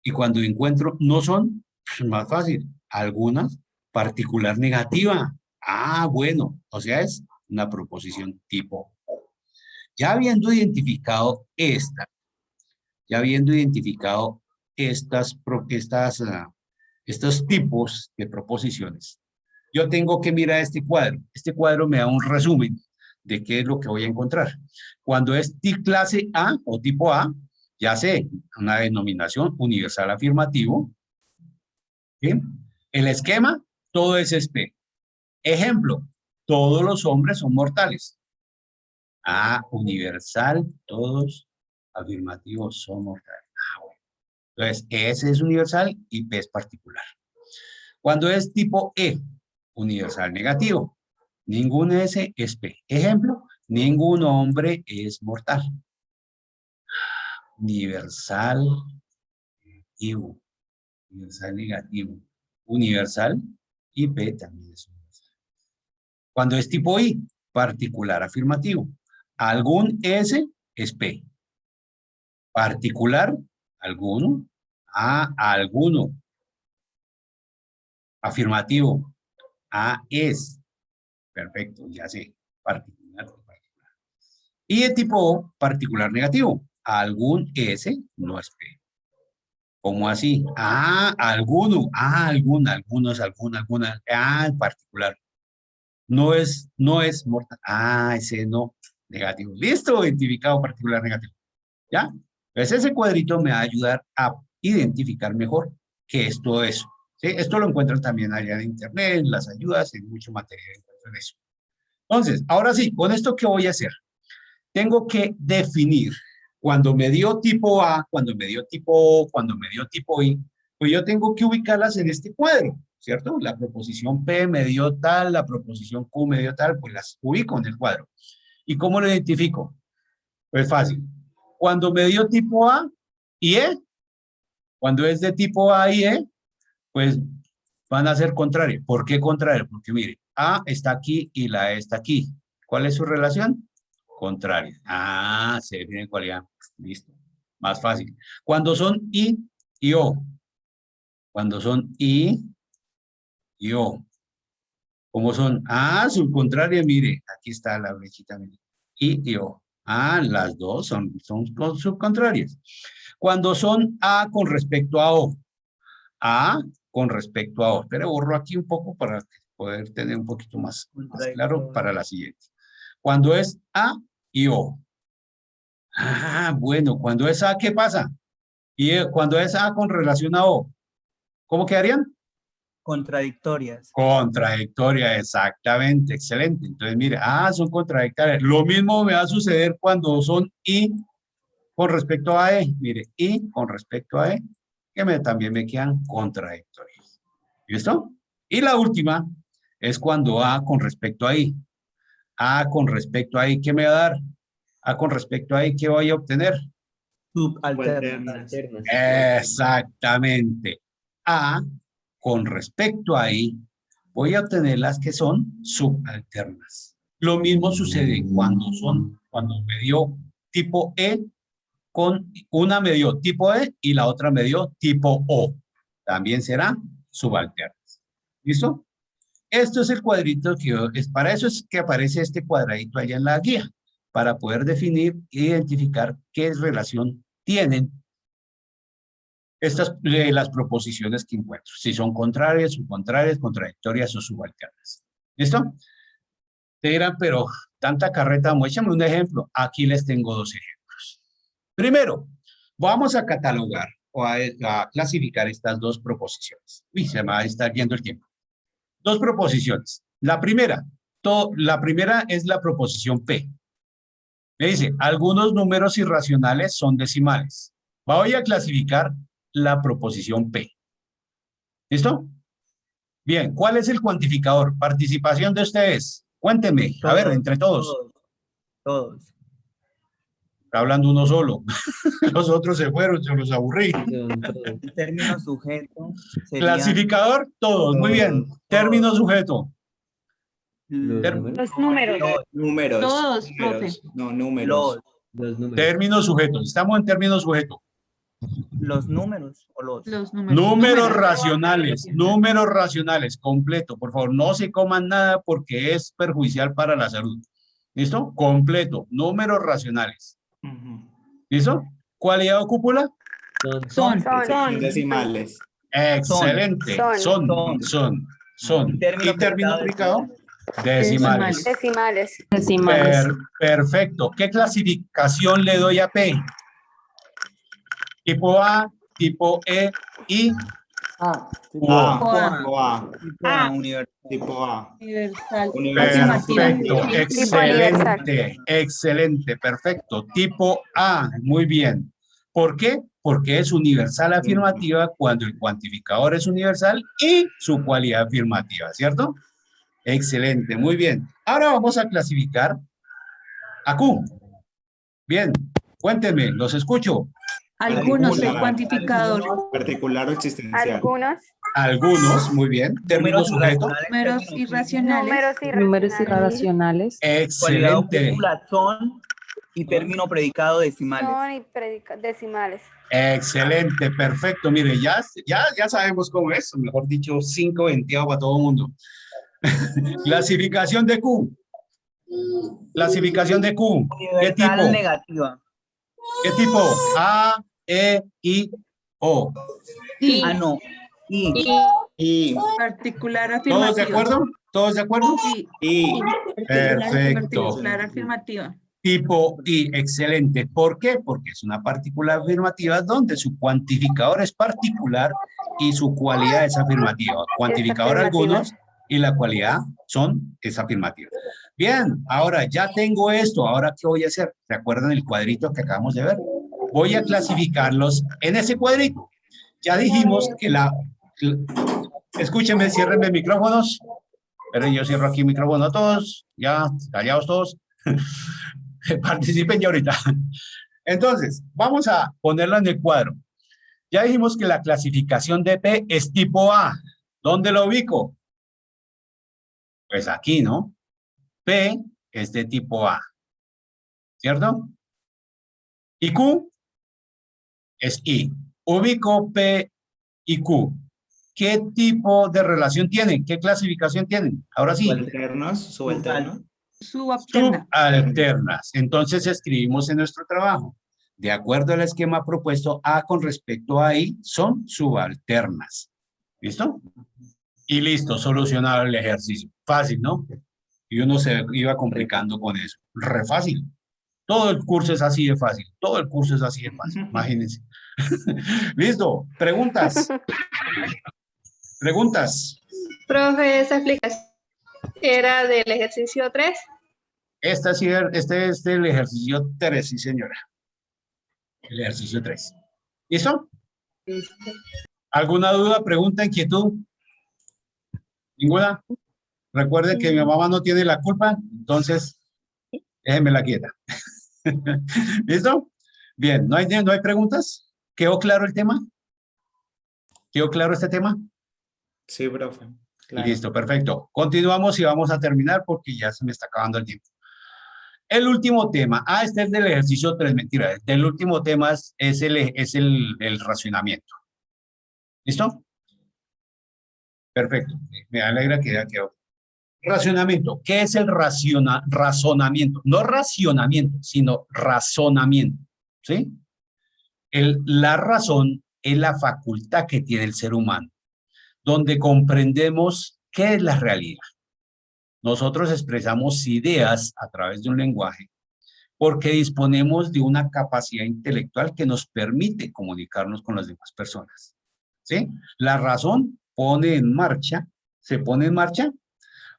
Y cuando encuentro no son, pues más fácil. Algunas, particular negativa. Ah, bueno, o sea, es una proposición tipo O. Ya habiendo identificado estos tipos de proposiciones, yo tengo que mirar este cuadro. Este cuadro me da un resumen de qué es lo que voy a encontrar. Cuando es clase A o tipo A, ya sé, una denominación universal afirmativo. ¿Sí? El esquema, todo ese es P. Ejemplo, todos los hombres son mortales. A, universal, todos afirmativos son mortales. Ah, bueno. Entonces, S es universal y P es particular. Cuando es tipo E, universal negativo, ningún S es P. Ejemplo, ningún hombre es mortal. Universal negativo. Universal negativo. Universal y P también es universal. Cuando es tipo I, particular afirmativo. Algún S es P. Particular, alguno. A, alguno. Afirmativo. A es. Perfecto, ya sé. Particular, particular. Y de tipo O, particular negativo. Algún S no es P. ¿Cómo así? Ah, alguno. Ah, algunos, alguna. Ah, particular. No es mortal. Ah, ese no. Negativo. Listo, identificado particular negativo. ¿Ya? Entonces ese cuadrito me va a ayudar a identificar mejor qué es todo eso. ¿Sí? Esto lo encuentran también allá en internet, en las ayudas, en mucho material encuentran eso. Entonces, ahora sí, con esto, ¿qué voy a hacer? Tengo que definir cuando me dio tipo A, cuando me dio tipo O, cuando me dio tipo I, pues yo tengo que ubicarlas en este cuadro, ¿cierto? La proposición P me dio tal, la proposición Q me dio tal, pues las ubico en el cuadro. ¿Y cómo lo identifico? Pues fácil. Cuando me dio tipo A y E, cuando es de tipo A y E, pues van a ser contrarios. ¿Por qué contrario? Porque mire, A está aquí y la E está aquí. ¿Cuál es su relación? Contraria. Ah, se define cualidad. Listo. Más fácil. Cuando son I y O. Cuando son I y O. ¿Cómo son? Ah, subcontraria, mire. Aquí está la flechita, mire. I y O. Ah, las dos son subcontrarias. Cuando son A con respecto a O. A con respecto a O. Pero borro aquí un poco para poder tener un poquito más claro para la siguiente. Cuando es A y O. Ah, bueno, cuando es A, ¿qué pasa? Y cuando es A con relación a O, ¿cómo quedarían? Contradictorias. Contradictoria, exactamente, excelente. Entonces, mire, son contradictorias. Lo mismo me va a suceder cuando son I con respecto a E. Mire, I con respecto a E, que también me quedan contradictorias. ¿Listo? Y la última es cuando A con respecto a I. A con respecto a I, ¿qué me va a dar? A con respecto a I, ¿qué voy a obtener? Subalternas. Exactamente. A con respecto a I, voy a obtener las que son subalternas. Lo mismo sucede cuando me dio tipo E, con una me dio tipo E y la otra me dio tipo O. También será subalternas. ¿Listo? Esto es el cuadrito para eso es que aparece este cuadradito allá en la guía, para poder definir e identificar qué relación tienen las proposiciones que encuentro, si son contrarias, subcontrarias, contradictorias o subalternas. ¿Listo? Te dirán, pero tanta carreta, muéstrame un ejemplo. Aquí les tengo dos ejemplos. Primero, vamos a catalogar o a clasificar estas dos proposiciones. Uy, se me va a estar yendo el tiempo. Dos proposiciones. La primera es la proposición P. Me dice, algunos números irracionales son decimales. Voy a clasificar la proposición P. ¿Listo? Bien, ¿cuál es el cuantificador? Participación de ustedes. Cuéntenme, a ver, entre todos. Todos. Está hablando uno solo. Los otros se fueron, se los aburrí. El término sujeto sería Clasificador, todos, muy bien. Término sujeto. Los números. Números. Todos, profe. No, números. los Término sujeto. Estamos en término sujeto. números o los. Los números. Números racionales, números racionales, completo. Por favor, no se coman nada porque es perjudicial para la salud. ¿Listo? Completo, números racionales. ¿Listo? ¿Cualidad o cúpula? Son. Decimales. Excelente. Son. ¿Y término aplicado? Decimales. Decimales. Perfecto. ¿Qué clasificación le doy a P? Tipo A, tipo E y Tipo A. Universal. Tipo A. Universal. Perfecto, Afirmativa. excelente, excelente, perfecto. Tipo A, muy bien. ¿Por qué? Porque es universal afirmativa cuando el cuantificador es universal y su cualidad afirmativa, ¿cierto? Excelente, muy bien. Ahora vamos a clasificar a Q. Bien, cuéntenme, los escucho. Algunos, el cuantificador. Particular o existencial. Algunos. Algunos, muy bien. Término sujeto. Números irracionales. Números irracionales. Cualidad Excelente, objetiva son y término predicado decimales. Son y decimales. excelente, perfecto. Mire, ya sabemos cómo es, o mejor dicho, 5 para todo el mundo. Clasificación de Q. Clasificación de Q. ¿Qué tipo? Universal negativa. ¿Qué tipo? A, E, I, O. Y. Ah, no. Y, Particular afirmativa. ¿Todos de acuerdo? ¿Todos de acuerdo? Sí. y, Perfecto. Particular afirmativa. Tipo I, excelente. ¿Por qué? Porque es una particular afirmativa donde su cuantificador es particular y su cualidad es afirmativa. Cuantificador algunos y la cualidad es afirmativa. Bien, ahora ya tengo esto. ¿Ahora qué voy a hacer? ¿Recuerdan el cuadrito que acabamos de ver? Voy a clasificarlos en ese cuadrito. Ya dijimos que escúchenme, ciérrenme micrófonos. Pero yo cierro aquí el micrófono a todos. Ya, callados todos. Participen ya ahorita. Entonces, vamos a ponerlo en el cuadro. Ya dijimos que la clasificación de P es tipo A. ¿Dónde lo ubico? Pues aquí, ¿no? P es de tipo A. ¿Cierto? Y Q es I. Ubico P y Q. ¿Qué tipo de relación tienen? ¿Qué clasificación tienen? Ahora sí. subalternos. Subalternas. Entonces escribimos en nuestro trabajo. De acuerdo al esquema propuesto, A con respecto a I son subalternas. ¿Listo? Y listo, solucionado el ejercicio. Fácil, ¿no? Y uno se iba complicando con eso. Re fácil. Todo el curso es así de fácil. Todo el curso es así de fácil. Imagínense. Listo. Preguntas. Preguntas. Profe, esa explicación era del ejercicio 3. Este es el ejercicio 3, sí, señora. El ejercicio 3. ¿Listo? ¿Alguna duda, pregunta, inquietud? ¿Ninguna? Recuerden que mi mamá no tiene la culpa, entonces déjenme la quieta. ¿Listo? Bien, ¿no hay preguntas? ¿Quedó claro el tema? ¿Quedó claro este tema? Sí, profe. Claro. Listo, perfecto. Continuamos y vamos a terminar porque ya se me está acabando el tiempo. El último tema. Este es del ejercicio 3, mentira. El último tema es el racionamiento. ¿Listo? Perfecto. Me alegra que ya quedó. Racionamiento. ¿Qué es el razonamiento? No racionamiento, sino razonamiento. ¿Sí? La razón es la facultad que tiene el ser humano, donde comprendemos qué es la realidad. Nosotros expresamos ideas a través de un lenguaje porque disponemos de una capacidad intelectual que nos permite comunicarnos con las demás personas. ¿Sí? La razón se pone en marcha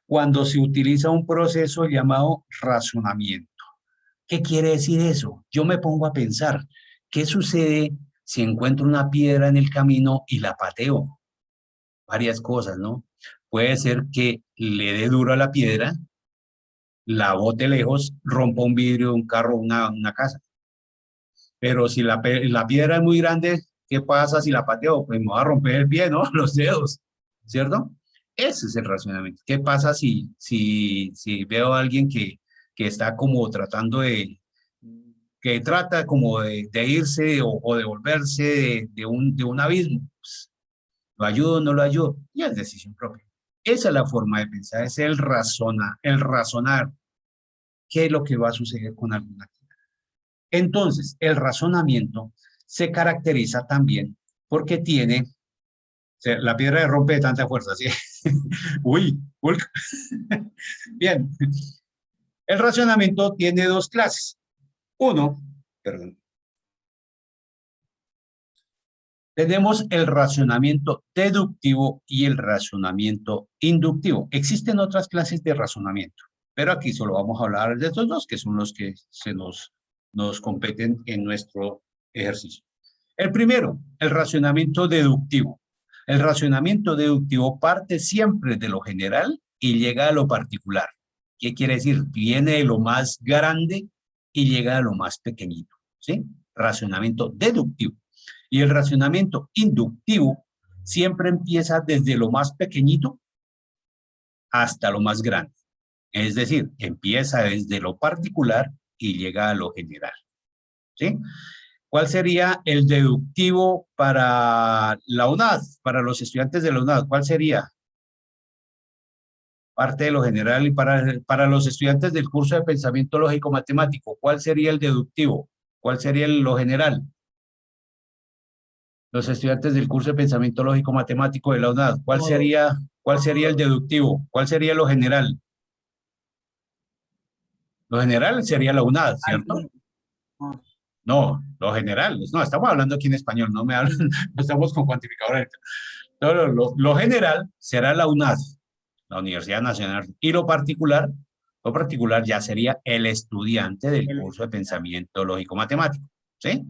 cuando se utiliza un proceso llamado razonamiento. ¿Qué quiere decir eso? Yo me pongo a pensar, ¿qué sucede si encuentro una piedra en el camino y la pateo? Varias cosas, ¿no? Puede ser que le dé duro a la piedra, la bote lejos, rompa un vidrio de un carro, una casa. Pero si la piedra es muy grande, ¿qué pasa si la pateo? Pues me va a romper el pie, ¿no? Los dedos, ¿cierto? Ese es el razonamiento. ¿Qué pasa si veo a alguien que está como tratando que trata como de irse o de volverse de un abismo? Pues, ¿lo ayudo o no lo ayudo? Ya es decisión propia. Esa es la forma de pensar, es el razonar qué es lo que va a suceder con alguna actividad. Entonces, el razonamiento se caracteriza también porque tiene, la piedra rompe de tanta fuerza, ¿sí? Uy, Hulk. Bien, el razonamiento tiene dos clases. Tenemos el razonamiento deductivo y el razonamiento inductivo. Existen otras clases de razonamiento, pero aquí solo vamos a hablar de estos dos, que son los que nos competen en nuestro ejercicio. El primero, el razonamiento deductivo. El razonamiento deductivo parte siempre de lo general y llega a lo particular. ¿Qué quiere decir? Viene de lo más grande y llega a lo más pequeñito, ¿sí? Razonamiento deductivo. Y el razonamiento inductivo siempre empieza desde lo más pequeñito hasta lo más grande. Es decir, empieza desde lo particular y llega a lo general, ¿sí? ¿Cuál sería el deductivo para la UNAD, para los estudiantes de la UNAD? ¿Cuál sería? Parte de lo general y para los estudiantes del curso de pensamiento lógico matemático, ¿cuál sería el deductivo? ¿Cuál sería lo general? Los estudiantes del curso de pensamiento lógico matemático de la UNAD, ¿cuál sería el deductivo? ¿Cuál sería lo general? Lo general sería la UNAD, ¿cierto? No, lo general, no, estamos hablando aquí en español, no me hablan, no estamos con cuantificador. Lo general será la UNAD, la Universidad Nacional, y lo particular ya sería el estudiante del curso de pensamiento lógico matemático, ¿sí?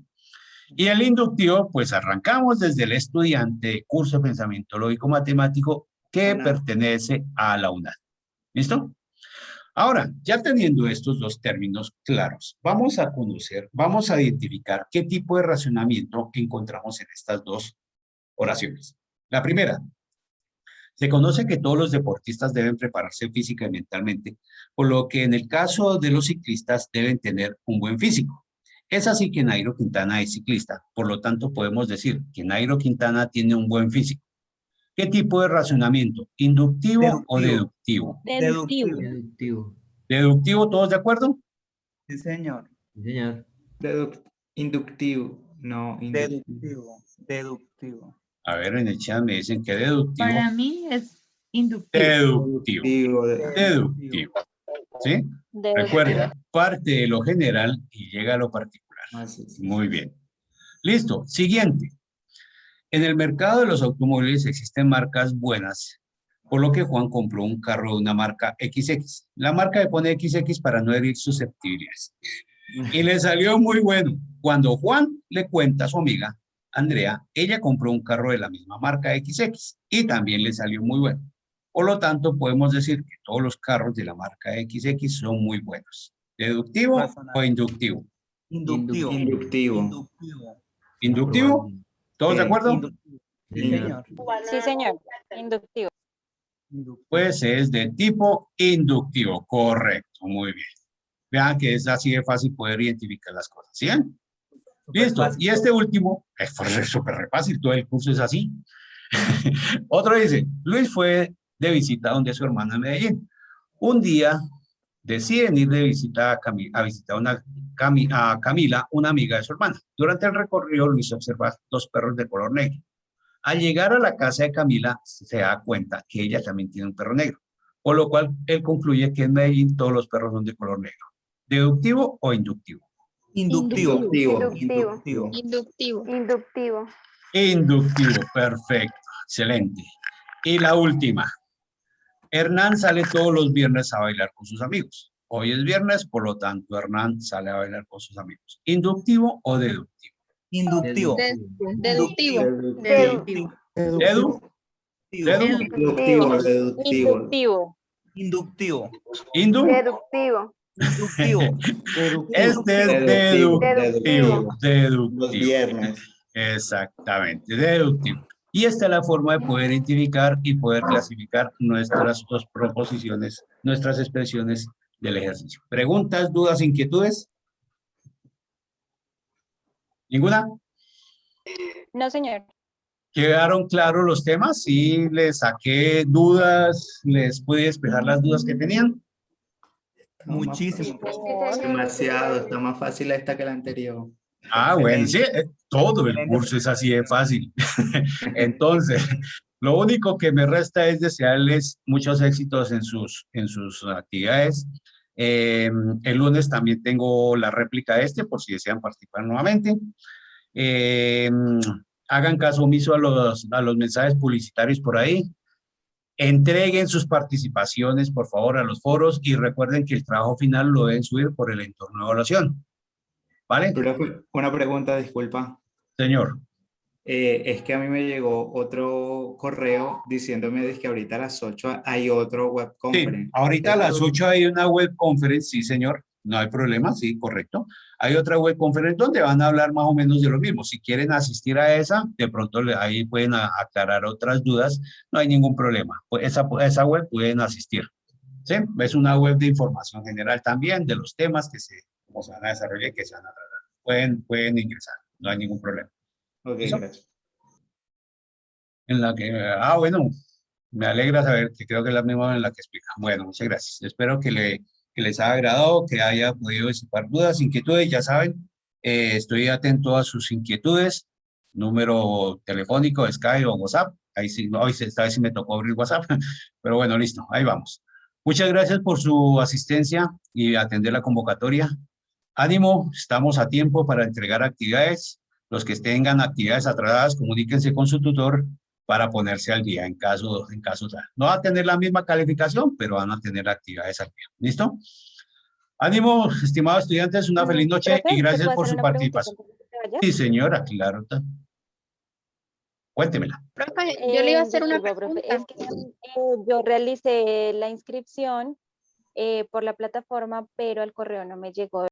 Y el inductivo, pues arrancamos desde el estudiante de curso de pensamiento lógico matemático que pertenece a la UNAD. ¿Listo? Ahora, ya teniendo estos dos términos claros, vamos a conocer, vamos a identificar qué tipo de razonamiento encontramos en estas dos oraciones. La primera, se conoce que todos los deportistas deben prepararse física y mentalmente, por lo que en el caso de los ciclistas deben tener un buen físico. Es así que Nairo Quintana es ciclista, por lo tanto podemos decir que Nairo Quintana tiene un buen físico. ¿Qué tipo de razonamiento? ¿Inductivo o deductivo? Deductivo. ¿Deductivo, todos de acuerdo? Sí, señor. Sí, señor. Inductivo, no inductivo. Deductivo. A ver, en el chat me dicen que deductivo. Para mí es inductivo. Deductivo. ¿Sí? Recuerda, parte de lo general y llega a lo particular. Muy bien. Listo. Siguiente. En el mercado de los automóviles existen marcas buenas, por lo que Juan compró un carro de una marca XX. La marca le pone XX para no herir susceptibilidades. Y le salió muy bueno. Cuando Juan le cuenta a su amiga, Andrea, ella compró un carro de la misma marca XX y también le salió muy bueno. Por lo tanto, podemos decir que todos los carros de la marca XX son muy buenos. ¿Deductivo o inductivo? Inductivo. Inductivo. ¿Inductivo? ¿Todos de Sí. acuerdo? Sí, señor. Sí, señor. Inductivo. Pues es de tipo inductivo, correcto, muy bien. Vean que es así de fácil poder identificar las cosas, ¿sí? Listo, y este último, es súper fácil, todo el curso es así. Otro dice, Luis fue de visita donde su hermana en Medellín. Un día deciden ir de visita a visitar a Camila, una amiga de su hermana. Durante el recorrido, Luis observa dos perros de color negro. Al llegar a la casa de Camila, se da cuenta que ella también tiene un perro negro, por lo cual él concluye que en Medellín todos los perros son de color negro. ¿Deductivo o inductivo? Inductivo. Inductivo. Inductivo. Inductivo, perfecto, excelente. Y la última. Hernán sale todos los viernes a bailar con sus amigos. Hoy es viernes, por lo tanto, Hernán sale a bailar con sus amigos. ¿Inductivo o deductivo? Inductivo. Deductivo. Deductivo. Inductivo. Inductivo. ¿Indu? Deductivo. Inductivo. Este es deductivo. Los Deductivo. viernes. Exactamente, deductivo. Y esta es la forma de poder identificar y poder clasificar nuestras dos proposiciones, nuestras expresiones del ejercicio. ¿Preguntas, dudas, inquietudes? ¿Ninguna? No, señor. ¿Quedaron claros los temas? ¿Sí les saqué dudas? ¿Les pude despejar las dudas que tenían? Muchísimo. Demasiado, está más fácil esta que la anterior. Ah, bueno, sí, todo el Excelente. curso es así de fácil. Entonces, lo único que me resta es desearles muchos éxitos en sus actividades. El lunes también tengo la réplica de por si desean participar nuevamente. hagan caso omiso a los mensajes publicitarios por ahí. Entreguen sus participaciones, por favor, a los foros y recuerden que el trabajo final lo deben subir por el entorno de evaluación. ¿Vale? Profe, una pregunta, disculpa. Señor. Es que a mí me llegó otro correo diciéndome que ahorita a las 8 hay otro web Sí, conference. ahorita a las 8 hay una web conference, sí, señor. No hay problema, sí, correcto. Hay otra web conference donde van a hablar más o menos de lo mismo. Si quieren asistir a esa, de pronto ahí pueden aclarar otras dudas. No hay ningún problema. Pues esa web pueden asistir. ¿Sí? Es una web de información general también de los temas que cómo se van a desarrollar y que se van a tratar. Pueden ingresar. No hay ningún problema. Ok, ¿Listo? gracias. En la que, bueno, me alegra saber que creo que es la misma en la que explican. Bueno, muchas gracias. Espero que les haya agradado, que haya podido disipar dudas, inquietudes. Ya saben, estoy atento a sus inquietudes. Número telefónico, Skype o WhatsApp. Ahí sí, hoy esta vez sí me tocó abrir WhatsApp. Pero bueno, listo, ahí vamos. Muchas gracias por su asistencia y atender la convocatoria. Ánimo, estamos a tiempo para entregar actividades. Los que tengan actividades atrasadas, comuníquense con su tutor para ponerse al día en caso tal. No va a tener la misma calificación, pero van a tener actividades al día. ¿Listo? Ánimo, estimados estudiantes, una feliz noche Profe, y ¿te gracias puedo por hacer su una preguntita participación. antes de que te vayas? Sí, señora, claro. Cuéntemela. Profe, yo le iba a hacer una Disculpa, profe, pregunta. es que yo realicé la inscripción por la plataforma, pero el correo no me llegó.